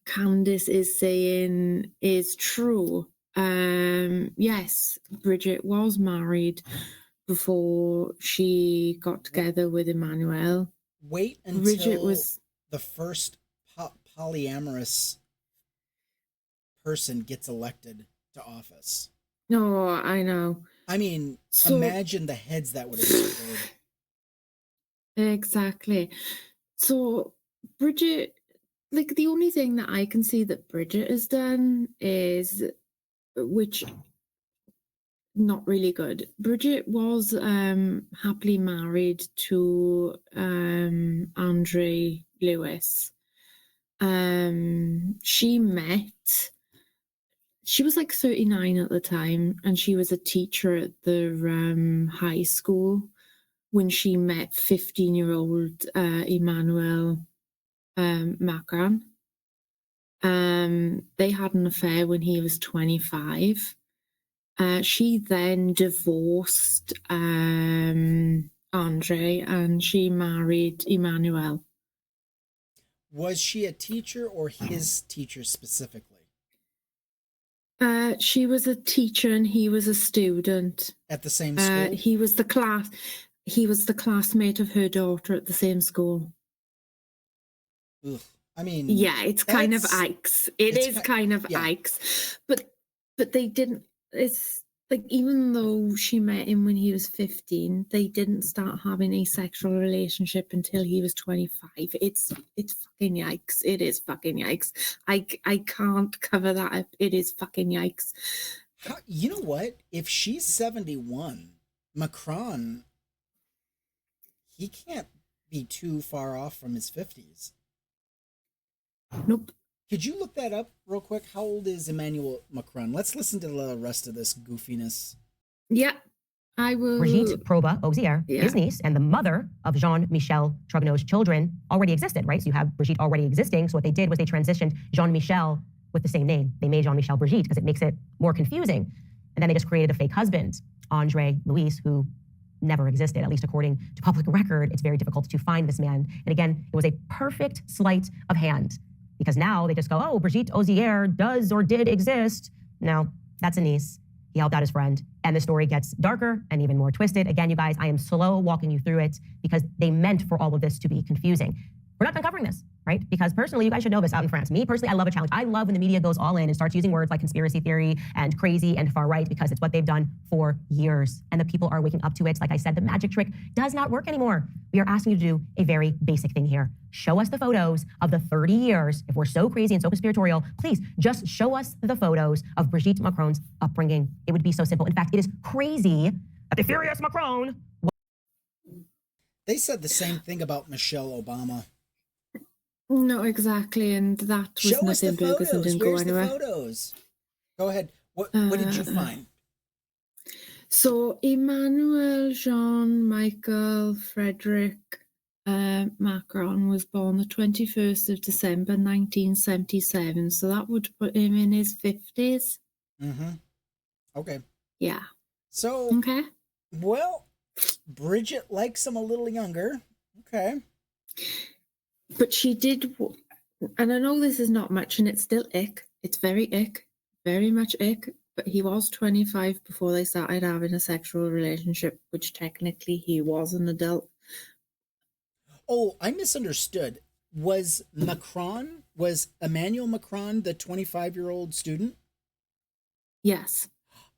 Candace is saying is true. Yes, Brigitte was married before she got together with Emmanuel. Wait until Brigitte was the first polyamorous person gets elected to office. No, I know. I mean, So- imagine the heads that would explode. Exactly. So Brigitte, like the only thing that I can see that Brigitte has done is, which not really good. Brigitte was happily married to Andre Lewis. She was like 39 at the time, and she was a teacher at the high school when she met 15-year-old Emmanuel Macron. They had an affair when he was 25. She then divorced Andre, and she married Emmanuel. Was she a teacher or his teacher specifically? She was a teacher and he was a student. At the same school? He was the classmate of her daughter at the same school. Ugh. I mean, yeah, it's kind of Ike's. It's kind of yeah. Ike's, but they didn't. It's like, even though she met him when he was 15, they didn't start having a sexual relationship until he was 25. It's fucking yikes. It is fucking yikes. I can't cover that up. It is fucking yikes. You know what? If she's 71, Macron, he can't be too far off from his 50s. Nope. Could you look that up real quick? How old is Emmanuel Macron? Let's listen to the rest of this goofiness. Yeah, I will. Brigitte Proba Ozier, his niece and the mother of Jean-Michel Trugnot's children, already existed, right? So you have Brigitte already existing. So what they did was they transitioned Jean-Michel with the same name. They made Jean-Michel Brigitte because it makes it more confusing. And then they just created a fake husband, Andre Louis, who never existed, at least according to public record. It's very difficult to find this man. And again, it was a perfect sleight of hand, because now they just go, oh, Brigitte Ozier does or did exist. No, that's a niece. He helped out his friend. And the story gets darker and even more twisted. Again, you guys, I am slow walking you through it because they meant for all of this to be confusing. We're not done covering this, right? Because personally, you guys should know this out in France. Me personally, I love a challenge. I love when the media goes all in and starts using words like conspiracy theory and crazy and far right, because it's what they've done for years. And the people are waking up to it. Like I said, the magic trick does not work anymore. We are asking you to do a very basic thing here. Show us the photos of the 30 years. If we're so crazy and so conspiratorial, please just show us the photos of Brigitte Macron's upbringing. It would be so simple. In fact, it is crazy that the furious Macron... They said the same thing about Michelle Obama. No, exactly, and that was Show us the nothing bogus and photos. didn't go Where's the anywhere. photos? Go ahead. What did you find? So Emmanuel Jean-Michel Frederick Macron was born the 21st of December 1977, so that would put him in his 50s. Mm-hmm. Okay. Yeah. So, okay. Well, Brigitte likes him a little younger. Okay. But she did, and I know this is not much, and it's still ick. It's very ick, very much ick. But he was 25 before they started having a sexual relationship, which technically he was an adult. Oh, I misunderstood. Was Emmanuel Macron the 25-year-old student? Yes.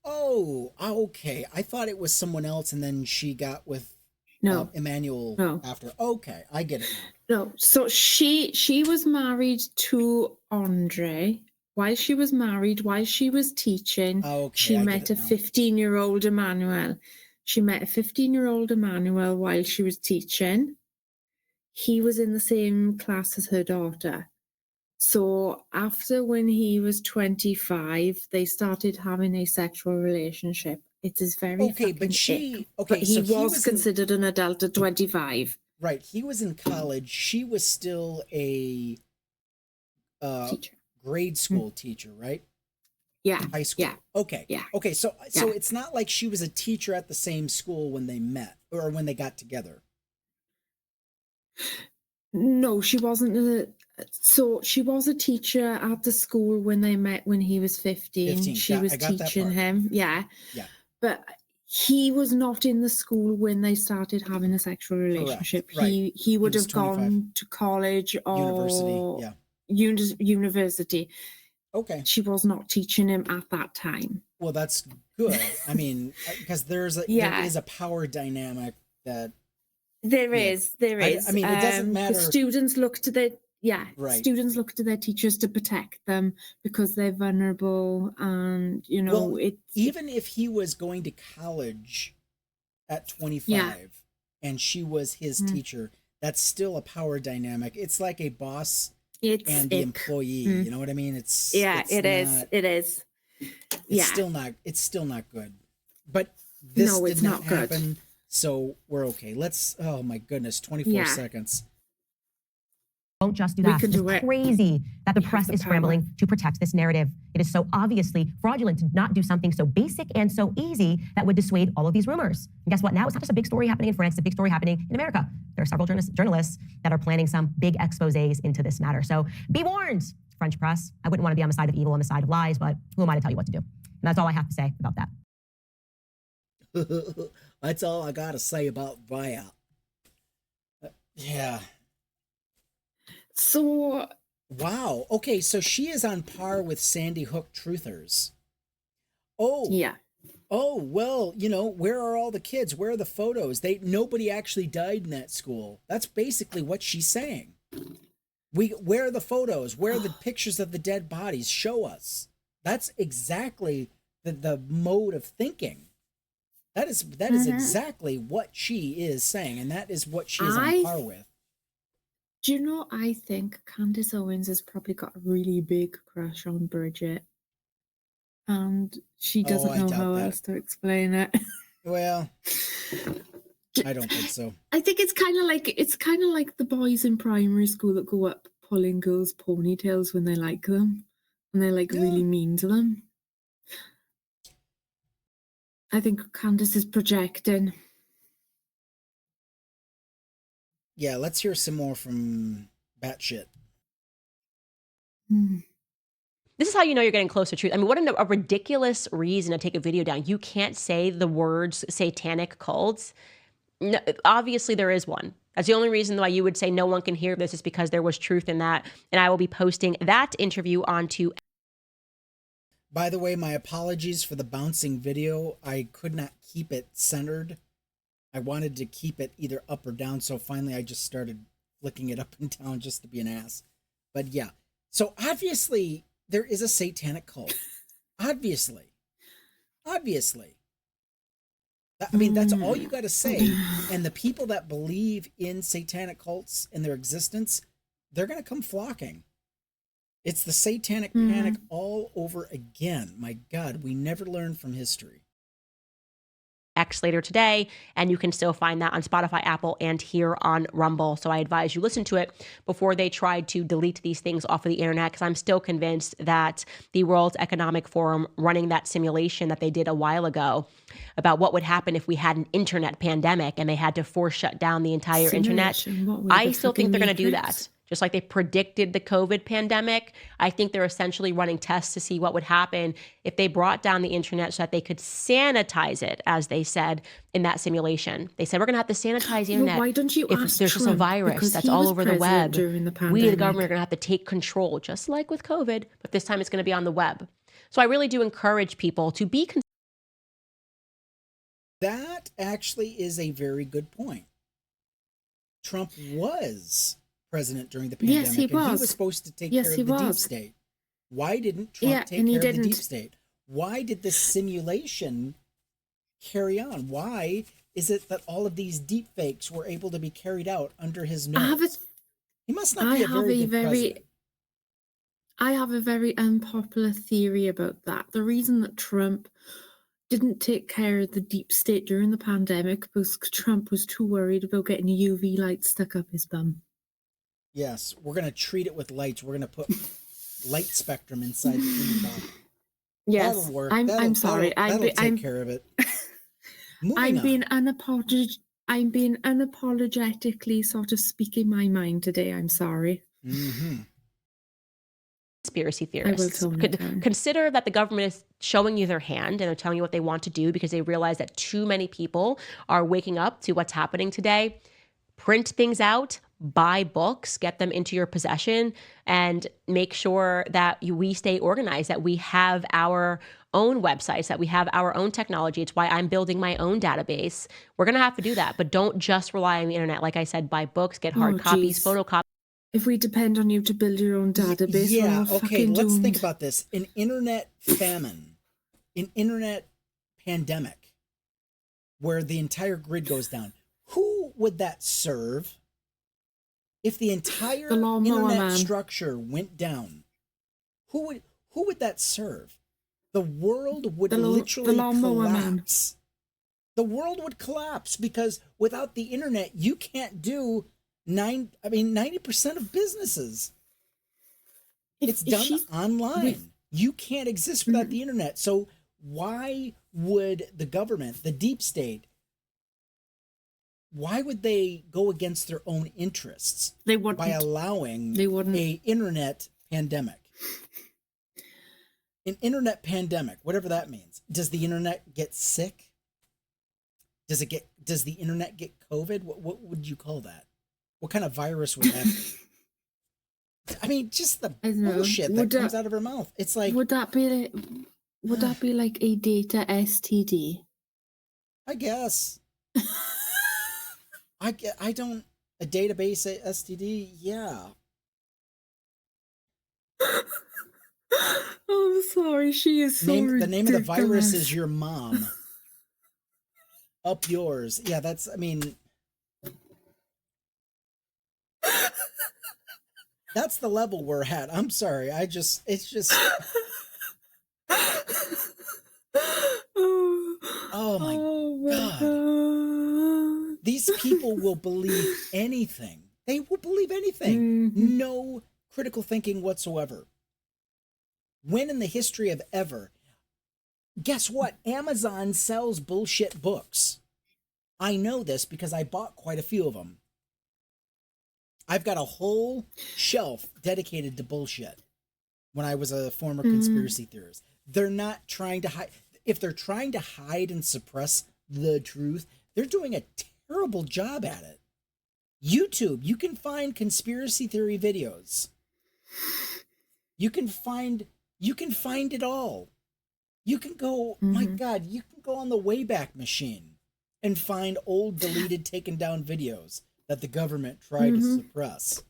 Oh, okay. I thought it was someone else, and then she got with Emmanuel after. Okay, I get it now. No, so she was married to Andre. While she was married, while she was teaching, she met a 15-year-old Emmanuel. She met a 15-year-old Emmanuel while she was teaching. He was in the same class as her daughter. So after, when he was 25, they started having a sexual relationship. It is very but he was considered an adult at 25. Right. He was in college. She was still a Teacher. grade school teacher, right? Yeah. High school. Yeah. Okay. Yeah. Okay. So Yeah. it's not like she was a teacher at the same school when they met or when they got together. No, she wasn't. So she was a teacher at the school when they met when he was 15. 15. She Yeah, was I got that teaching part. him. Yeah. Yeah. But he was not in the school when they started having a sexual relationship. Correct. Right. He would was have 25. gone to college University. or Yeah. university. Okay. She was not teaching him at that time. Well, that's good. I mean, because there is a power dynamic that There Yeah. is. I mean, it doesn't The matter. students look to their Right. students look to their teachers to protect them because they're vulnerable, and Well, it's even if he was going to college at 25 and she was his teacher, that's still a power dynamic. It's like a boss and the employee. You know what I mean? It is. It is. It's still not good. But this No, did it's not not good. happen, so we're okay. Oh my goodness, 24 seconds. Won't just do We that. can It's do it. crazy that the We have press the is power. scrambling to protect this narrative. It is so obviously fraudulent to not do something so basic and so easy that would dissuade all of these rumors. And guess what? Now it's not just a big story happening in France, it's a big story happening in America. There are several journalists that are planning some big exposés into this matter. So be warned, French press. I wouldn't want to be on the side of evil and the side of lies, but who am I to tell you what to do? And that's all I have to say about that. That's all I gotta say about that. Yeah. So Wow. Okay, so she is on par with Sandy Hook truthers. Oh. yeah. Oh, well, where are all the kids? Where are the photos? Nobody actually died in that school. That's basically what she's saying. Where are the photos? Where are the pictures of the dead bodies? Show us. That's exactly the mode of thinking. That is exactly what she is saying, and that is what she is on par with. Do you know, I think Candace Owens has probably got a really big crush on Brigitte. And she doesn't I know doubt how that. else to explain it. Well, I don't think so. I think it's kind of like the boys in primary school that go up pulling girls' ponytails when they like them, and they're like really mean to them. I think Candace is projecting. Yeah, let's hear some more from Batshit. This is how you know you're getting close to truth. I mean, what a ridiculous reason to take a video down. You can't say the words satanic cults. No, obviously, there is one. That's the only reason why you would say no one can hear this is because there was truth in that. And I will be posting that interview onto. By the way, my apologies for the bouncing video. I could not keep it centered. I wanted to keep it either up or down, so finally I just started flicking it up and down just to be an ass. But yeah, so obviously there is a satanic cult. Obviously. I mean, that's all you got to say. And the people that believe in satanic cults and their existence, they're going to come flocking. It's the satanic panic all over again. My God, we never learn from history. X later today, and you can still find that on Spotify, Apple, and here on Rumble. So I advise you listen to it before they try to delete these things off of the internet, because I'm still convinced that the World Economic Forum running that simulation that they did a while ago about what would happen if we had an internet pandemic and they had to force shut down the entire internet, I still think they're going to do that. Just like they predicted the COVID pandemic, I think they're essentially running tests to see what would happen if they brought down the internet so that they could sanitize it, as they said in that simulation. They said, we're going to have to sanitize the internet. Why don't you if ask there's just a Trump? virus Because that's he all was over the president web, during the we, the pandemic. government, are going to have to take control, just like with COVID, but this time it's going to be on the web. So I really do encourage people to be That actually is a very good point. Trump was president during the pandemic. Yes, he and he was. was supposed to take Yes, care he of the deep was. state. Why didn't Trump Yeah, take and he care of the deep didn't. state? Why did this simulation carry on? Why is it that all of these deep fakes were able to be carried out under his nose? He must not be a very good president. I have a very unpopular theory about that. The reason that Trump didn't take care of the deep state during the pandemic because Trump was too worried about getting UV light stuck up his bum. Yes, we're going to treat it with lights. We're going to put light spectrum inside the human body. Yes, That'll work. I'm sorry. That'll take care of it. Moving I'm being on. I'm being unapologetically sort of speaking my mind today. I'm sorry. Mm-hmm. Conspiracy I will theorists. tone it down. Consider that the government is showing you their hand and they're telling you what they want to do because they realize that too many people are waking up to what's happening today. Print things out, buy books, get them into your possession, and make sure that we stay organized, that we have our own websites, that we have our own technology. It's why I'm building my own database. We're going to have to do that, but don't just rely on the internet. Like I said, buy books, get hard copies, photocopies. If we depend on you to build your own database, yeah, we're all okay, fucking let's doomed. think about this. An internet famine, an internet pandemic, where the entire grid goes down. Who would that serve? If the entire internet structure went down, who would that serve? The world would literally collapse. The world would collapse because without the internet, you can't do 90% of businesses. It's done online. You can't exist without the internet. So why would the government, the deep state, why would they go against their own interests by allowing a internet pandemic? An internet pandemic, whatever that means. Does the internet get sick? Does the internet get COVID? What would you call that? What kind of virus would that be? I mean, just the bullshit that comes out of her mouth. It's like, would that be like a data STD? I guess. I don't, a database STD, yeah. I'm sorry, she is so ridiculous. The name of the virus is your mom. Up yours. Yeah, that's, I mean, that's the level we're at. I'm sorry. It's just. Oh my God. These people will believe anything. They will believe anything. Mm-hmm. No critical thinking whatsoever. When in the history of ever, guess what? Amazon sells bullshit books. I know this because I bought quite a few of them. I've got a whole shelf dedicated to bullshit when I was a former conspiracy theorist. They're not trying to hide. If they're trying to hide and suppress the truth, they're doing a terrible job at it. YouTube, you can find conspiracy theory videos. You can find it all. You can go, my God, you can go on the Wayback Machine and find old, deleted, taken down videos that the government tried to suppress.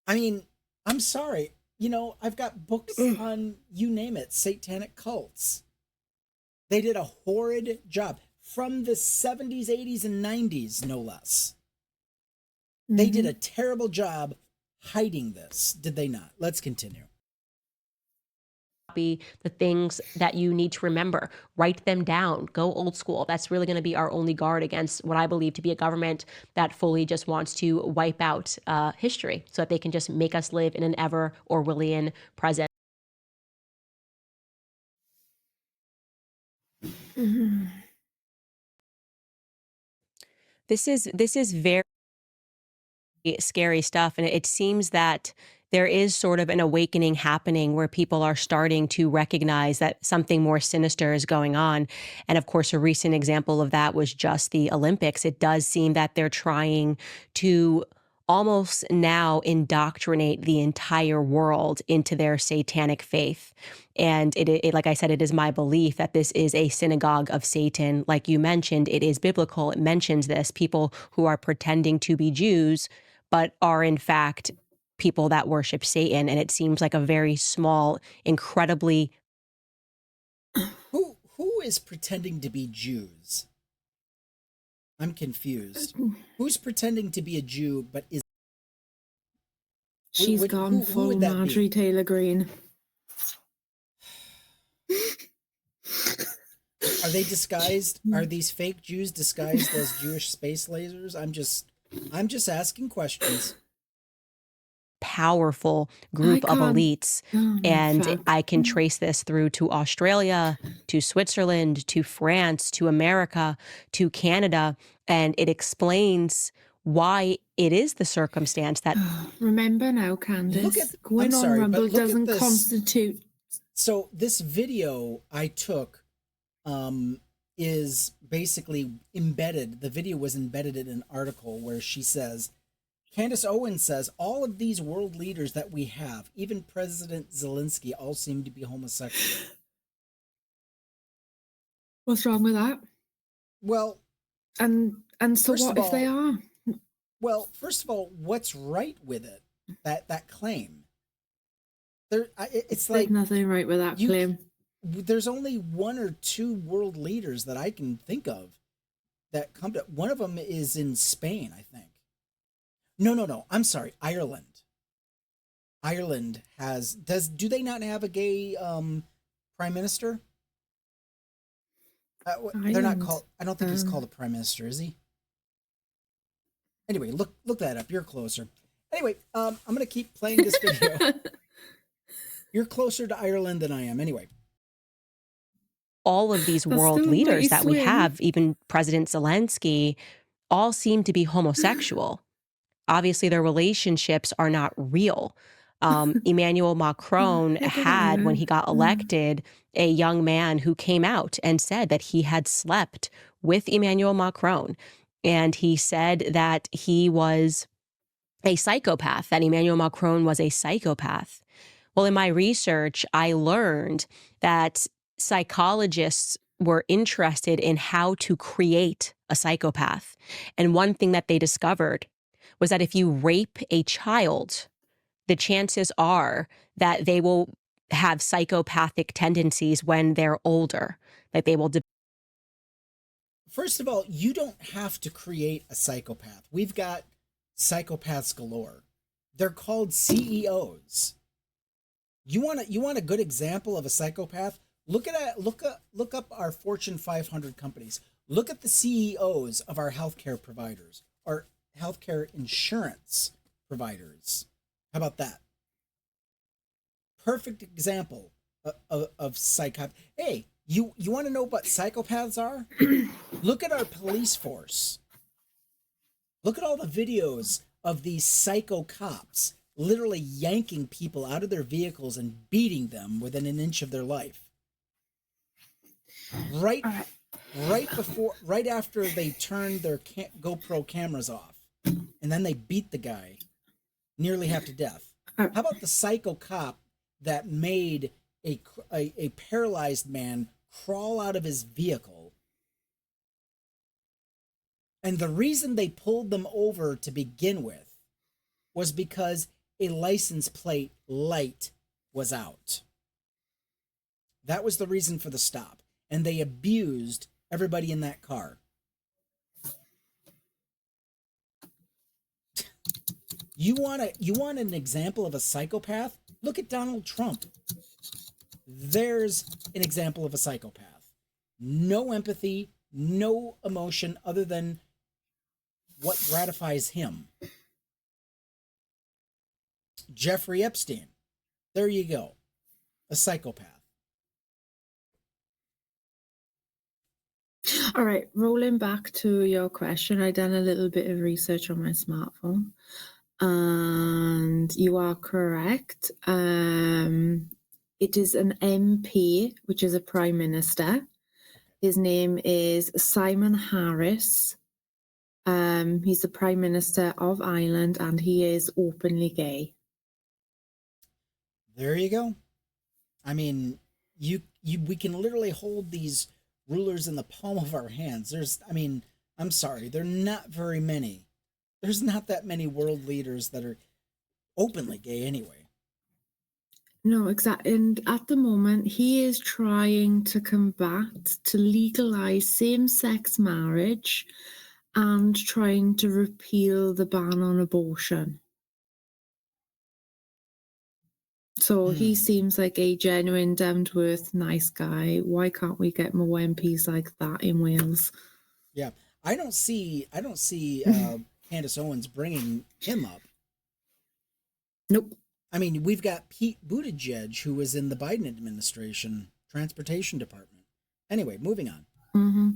I mean, I'm sorry. You know, I've got books on, you name it, satanic cults. They did a horrid job from the 70s, 80s, and 90s, no less. They did a terrible job hiding this, did they not? Let's continue. The things that you need to remember, write them down, go old school. That's really going to be our only guard against what I believe to be a government that fully just wants to wipe out history so that they can just make us live in an ever Orwellian present. This is very scary stuff, and it seems that there is sort of an awakening happening where people are starting to recognize that something more sinister is going on. And of course, a recent example of that was just the Olympics. It does seem that they're trying to almost now indoctrinate the entire world into their satanic faith. And it like I said, it is my belief that this is a synagogue of Satan. Like you mentioned, it is biblical. It mentions this, people who are pretending to be Jews, but are in fact people that worship Satan. And it seems like a very small, incredibly... Who is pretending to be Jews? I'm confused. Who's pretending to be a Jew but is... She's gone full Marjorie Taylor Greene. Are they disguised? Are these fake Jews disguised as Jewish space lasers? I'm just asking questions. Powerful I group of can't. elites. Oh, no, And fuck. I can trace this through to Australia, to Switzerland, to France, to America, to Canada. And it explains why it is the circumstance that Remember now, Look Candace, at, I'm going on sorry, Rumble but look at doesn't this. constitute. So this video I took is basically embedded. The video was embedded in an article where she says, Candace Owens says, all of these world leaders that we have, even President Zelensky, all seem to be homosexual. What's wrong with that? Well, And so First what of if they all- are? well, first of all, what's right with it? That claim. It's There's like nothing right with that you- claim. there's only one or two world leaders that I can think of that come to. One of them is in Spain, I think. No. I'm sorry, Ireland. Ireland do they not have a gay prime minister? They're not Ireland, called. I don't think he's called a prime minister, is he? Anyway, look that up. You're closer. Anyway, I'm gonna keep playing this video. You're closer to Ireland than I am. Anyway, all of these That's world still a leaders mighty that we swing. have, even President Zelensky, all seem to be homosexual. Obviously, their relationships are not real. Emmanuel Macron Look at had, when Ireland. he got elected, a young man who came out and said that he had slept with Emmanuel Macron. And he said that he was a psychopath, that Emmanuel Macron was a psychopath. Well, in my research, I learned that psychologists were interested in how to create a psychopath. And one thing that they discovered was that if you rape a child, the chances are that they will have psychopathic tendencies when they're older, that they will first of all, you don't have to create a psychopath. We've got psychopaths galore. They're called CEOs. You want a good example of a psychopath? Look up our Fortune 500 companies. Look at the CEOs of our healthcare providers, our healthcare insurance providers. How about that? Perfect example of psychopath. Hey, you want to know what psychopaths are? Look at our police force. Look at all the videos of these psycho cops literally yanking people out of their vehicles and beating them within an inch of their life. Right after they turned their GoPro cameras off, and then they beat the guy nearly half to death. How about the psycho cop that made a paralyzed man crawl out of his vehicle? And the reason they pulled them over to begin with was because a license plate light was out. That was the reason for the stop. And they abused everybody in that car. You want an example of a psychopath? Look at Donald Trump. There's an example of a psychopath. No empathy, no emotion other than what gratifies him. Jeffrey Epstein. There you go. A psychopath. All right, rolling back to your question, I done a little bit of research on my smartphone, and you are correct. It is an MP, which is a prime minister. His name is Simon Harris. He's the prime minister of Ireland, and he is openly gay. There you go. I mean, we can literally hold these rulers in the palm of our hands. I'm sorry, there are not very many. There's not that many world leaders that are openly gay anyway. No, exactly. And at the moment, he is trying to legalize same-sex marriage and trying to repeal the ban on abortion. So he seems like a genuine, down-to-earth, nice guy. Why can't we get more MPs like that in Wales? Yeah, I don't see Candace Owens bringing him up. Nope. I mean, we've got Pete Buttigieg, who was in the Biden administration transportation department. Anyway, moving on. Mm-hmm.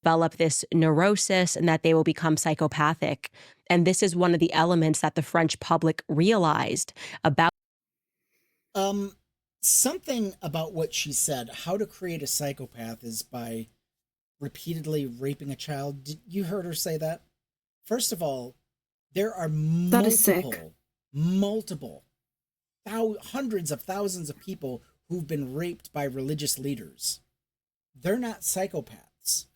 Develop this neurosis and that they will become psychopathic. And this is one of the elements that the French public realized about. Something about what she said, how to create a psychopath is by repeatedly raping a child. Did you heard her say that? First of all, there are multiple, hundreds of thousands of people who've been raped by religious leaders. They're not psychopaths.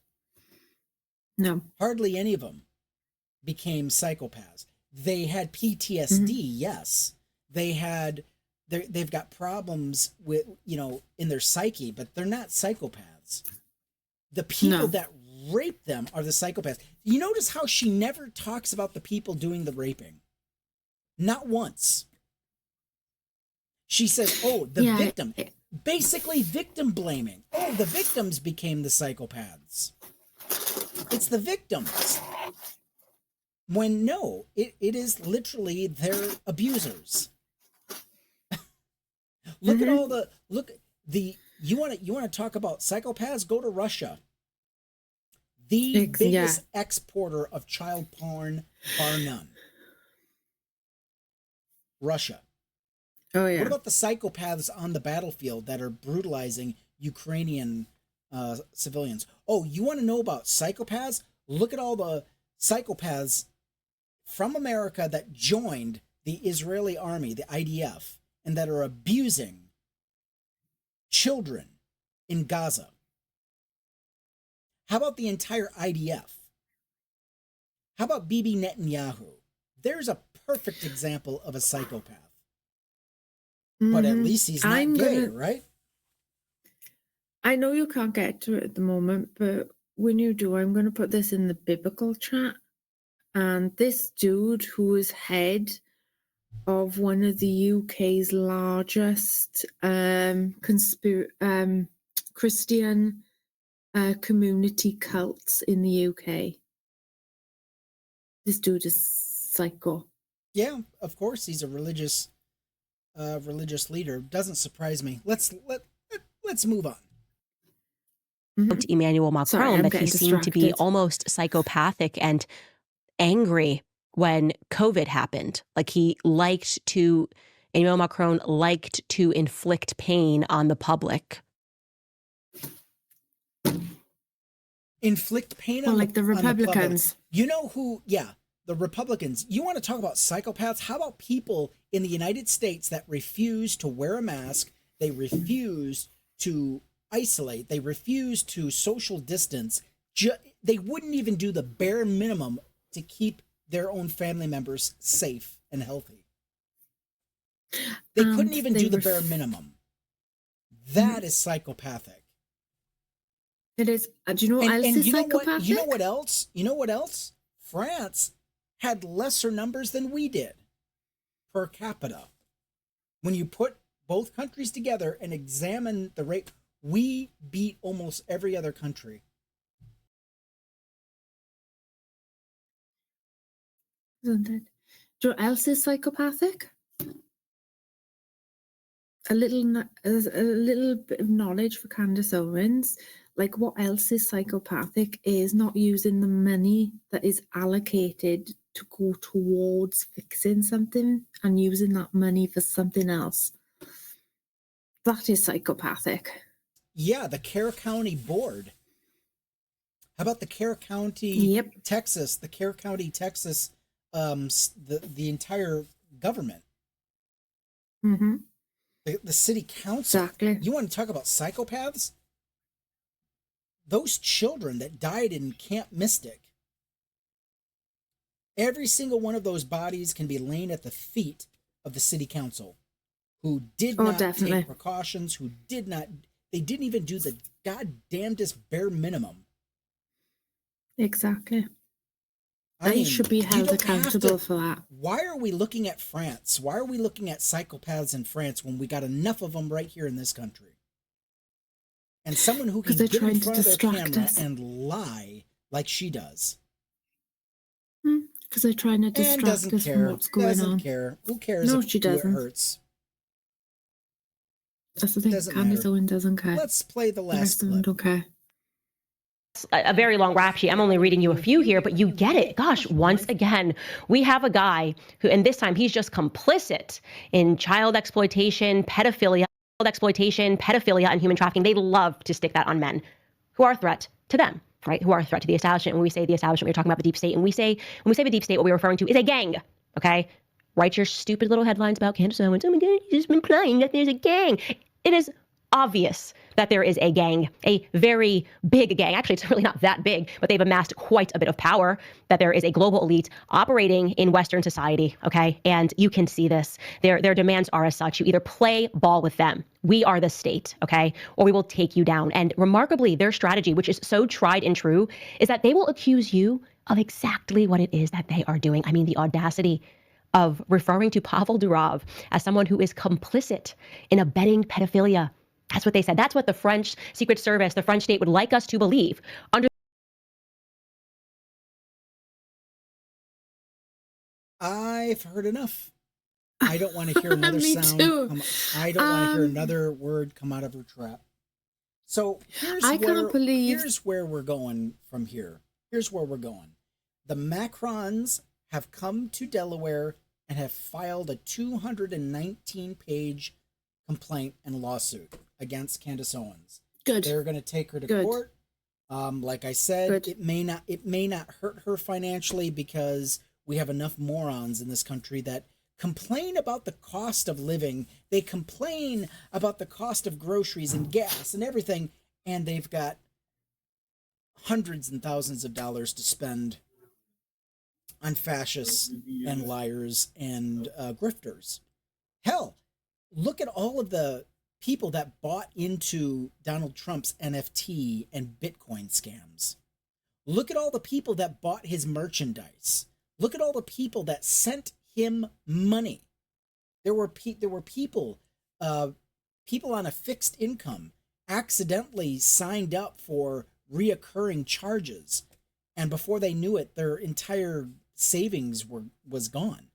No. Hardly any of them became psychopaths. They had PTSD, yes. They've got problems with, in their psyche, but they're not psychopaths. The people that rape them are the psychopaths. You notice how she never talks about the people doing the raping? Not once. She says, oh, the victim. Basically victim blaming. Oh, the victims became the psychopaths. It's the victims. When no, it is literally their abusers. Look at all you want to talk about psychopaths? Go to Russia. The biggest exporter of child porn, bar none. Russia. Oh yeah. What about the psychopaths on the battlefield that are brutalizing Ukrainian civilians? Oh, you want to know about psychopaths? Look at all the psychopaths from America that joined the Israeli army, the IDF, and that are abusing children in Gaza. How about the entire IDF? How about Bibi Netanyahu? There's a perfect example of a psychopath. But at least he's not gay, right? I know you can't get to it at the moment, but when you do, I'm going to put this in the biblical chat. And this dude who is head of one of the UK's largest Christian community cults in the UK. This dude is psycho. Yeah, of course he's a religious leader. Doesn't surprise me. Let's move on. To Emmanuel Macron that he seemed to be almost psychopathic and angry when COVID happened. Like Emmanuel Macron liked to inflict pain on the public. Inflict pain on like the Republicans. You know who? Yeah, the Republicans. You want to talk about psychopaths? How about people in the United States that refuse to wear a mask? They refuse to isolate. They refuse to social distance. They wouldn't even do the bare minimum to keep their own family members safe and healthy. They couldn't even do the bare minimum. That is psychopathic. It is. Do you know what else is psychopathic? You know what else? You know what else? France had lesser numbers than we did per capita. When you put both countries together and examine the rate, we beat almost every other country. Isn't it? Do you know what else is psychopathic? A little bit of knowledge for Candace Owens. Like, what else is psychopathic is not using the money that is allocated to go towards fixing something and using that money for something else. That is psychopathic. Yeah, the Kerr County Board. How about the Kerr County, Texas? The Kerr County, Texas, the entire government. Mm-hmm. The city council. Exactly. You want to talk about psychopaths? Those children that died in Camp Mystic, every single one of those bodies can be laying at the feet of the city council, who did not take precautions, they didn't even do the goddamnedest bare minimum. Exactly. They should be held accountable for that. Why are we looking at France? Why are we looking at psychopaths in France when we got enough of them right here in this country? And someone who can get in front of their camera and lie like she does. Because they're trying to distract us from what's going on. Doesn't care. Who cares No, she doesn't. It hurts? That's the thing. Candace Owens doesn't care. Let's play the last clip. Don't care. A very long rap sheet. I'm only reading you a few here, but you get it. Gosh, once again, we have a guy who, and this time he's just complicit in child exploitation, pedophilia, and human trafficking. They love to stick that on men who are a threat to them, right? Who are a threat to the establishment. When we say the establishment, we're talking about the deep state. And when we say the deep state, what we're referring to is a gang, okay? Write your stupid little headlines about Candace Owens. Oh my God, he's just implying that there's a gang. It is obvious that there is a gang, a very big gang. Actually, it's really not that big, but they've amassed quite a bit of power, that there is a global elite operating in Western society, okay? And you can see this. Their demands are as such. You either play ball with them, we are the state, okay? Or we will take you down. And remarkably, their strategy, which is so tried and true, is that they will accuse you of exactly what it is that they are doing. I mean, the audacity of referring to Pavel Durov as someone who is complicit in abetting pedophilia. That's what they said. That's what the French Secret Service, the French state would like us to believe. I've heard enough. I don't want to hear another sound. I don't want to hear another word come out of her trap. So here's where we're going from here. Here's where we're going. The Macrons have come to Delaware and have filed a 219-page complaint and lawsuit against Candace Owens. Good. They're going to take her to court. Like I said, it may not hurt her financially because we have enough morons in this country that complain about the cost of living. They complain about the cost of groceries and gas and everything, and they've got hundreds and thousands of dollars to spend on fascists and liars and grifters. Hell, look at all of the people that bought into Donald Trump's NFT and Bitcoin scams. Look at all the people that bought his merchandise. Look at all the people that sent him money. There were people on a fixed income accidentally signed up for reoccurring charges, and before they knew it, their entire savings was gone.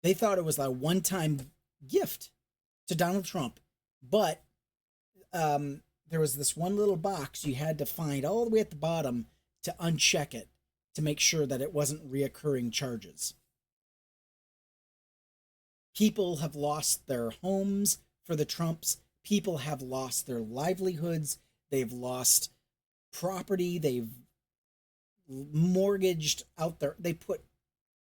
They thought it was a one-time gift to Donald Trump, but there was this one little box you had to find all the way at the bottom to uncheck it to make sure that it wasn't reoccurring charges. People have lost their homes for the Trumps. People have lost their livelihoods. They've lost property. They've mortgaged out there. They put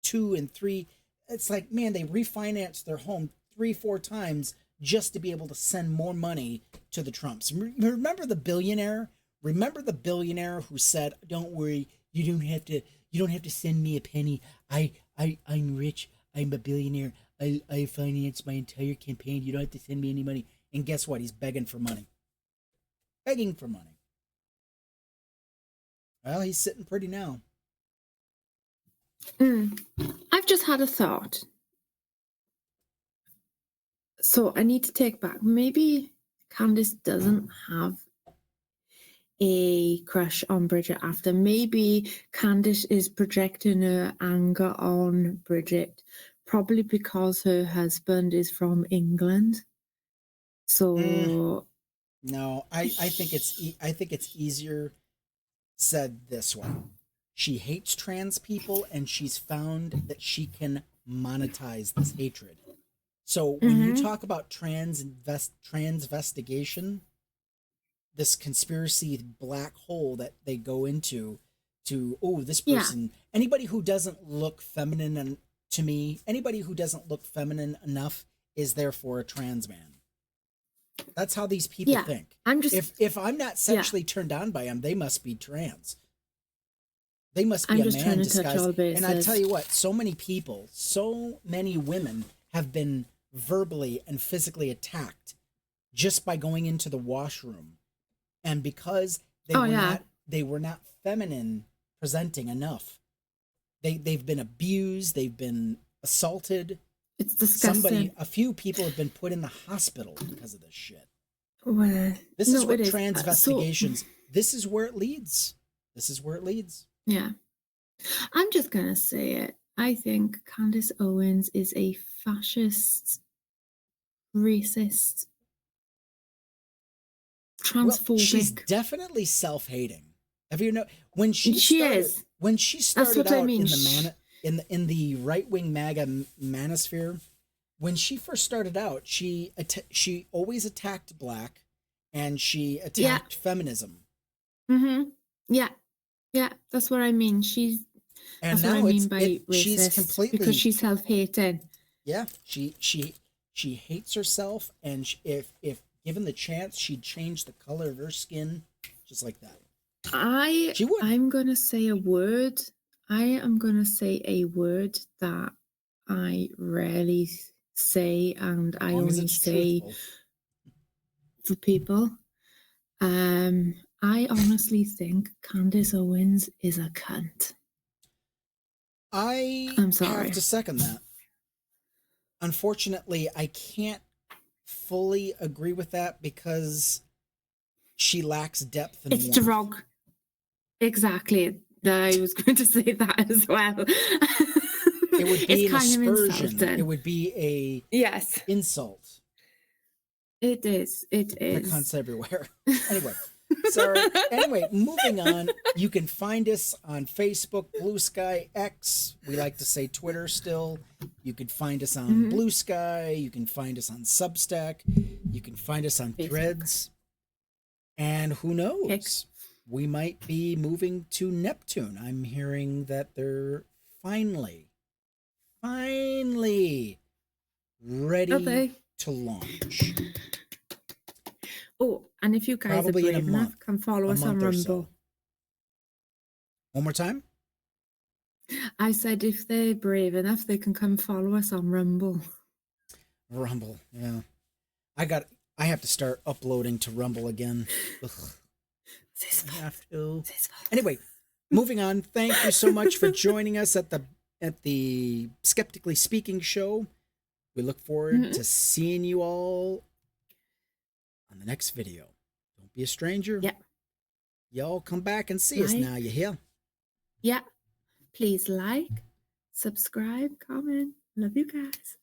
2 and 3. It's like, man, they refinanced their home 3-4 times just to be able to send more money to the Trumps. Remember the billionaire? Remember the billionaire who said, "Don't worry, you don't have to send me a penny. I'm rich. I'm a billionaire. I financed my entire campaign. You don't have to send me any money." And guess what? He's begging for money. Begging for money. Well, he's sitting pretty now. I've just had a thought. So I need to take back. Maybe Candace doesn't have a crush on Brigitte after. Maybe Candace is projecting her anger on Brigitte, probably because her husband is from England. So no, I think it's easier said this way. She hates trans people, and she's found that she can monetize this hatred. So when you talk about transvestigation, this conspiracy black hole that they go into to, this person, anybody who doesn't look feminine, and to me, anybody who doesn't look feminine enough is therefore a trans man. That's how these people think. If I'm not sexually turned on by them, they must be trans. They must be a man disguised. And I tell you what, so many people, so many women have been verbally and physically attacked just by going into the washroom, and because they were not feminine presenting enough, they've been abused, they've been assaulted. It's disgusting. A few people have been put in the hospital because of this shit. Well, This is no, what it is. transvestigations, this is where it leads. This is where it leads. Yeah. I'm just going to say it. I think Candace Owens is a fascist, racist, transphobic. Well, she's definitely self-hating. Have you know when she started what out I mean. in the right-wing MAGA manosphere, when she first started out, she always attacked black, and she attacked feminism. Mm-hmm. Yeah. Yeah, that's what I mean. That's what I mean by racist. She's completely, because she's self-hating. Yeah, she hates herself, and if given the chance, she'd change the color of her skin just like that. She would. I'm gonna say a word. I am gonna say a word that I rarely say, and I only say truthful for people. I honestly think Candace Owens is a cunt. I'm sorry. Have to second that. Unfortunately, I can't fully agree with that because she lacks depth and warmth. Derog. Exactly. I was going to say that as well. It would be an aspersion. Insulting. It would be a insult. It is. It is. The cunts everywhere. Anyway. Sorry. Anyway, moving on. You can find us on Facebook, Bluesky, X. We like to say Twitter still. You can find us on Bluesky. You can find us on Substack. You can find us on Threads. And who knows? We might be moving to Neptune. I'm hearing that they're finally ready to launch. Oh, and if you guys are brave enough, come follow us on Rumble. So. One more time? I said if they're brave enough, they can come follow us on Rumble. Rumble, yeah. I have to start uploading to Rumble again. Ugh. I have to. Anyway, moving on. Thank you so much for joining us at the Skeptically Speaking show. We look forward to seeing you all on the next video. Don't be a stranger. Yeah. Y'all come back and see us now, you hear? Yeah. Please like, subscribe, comment. Love you guys.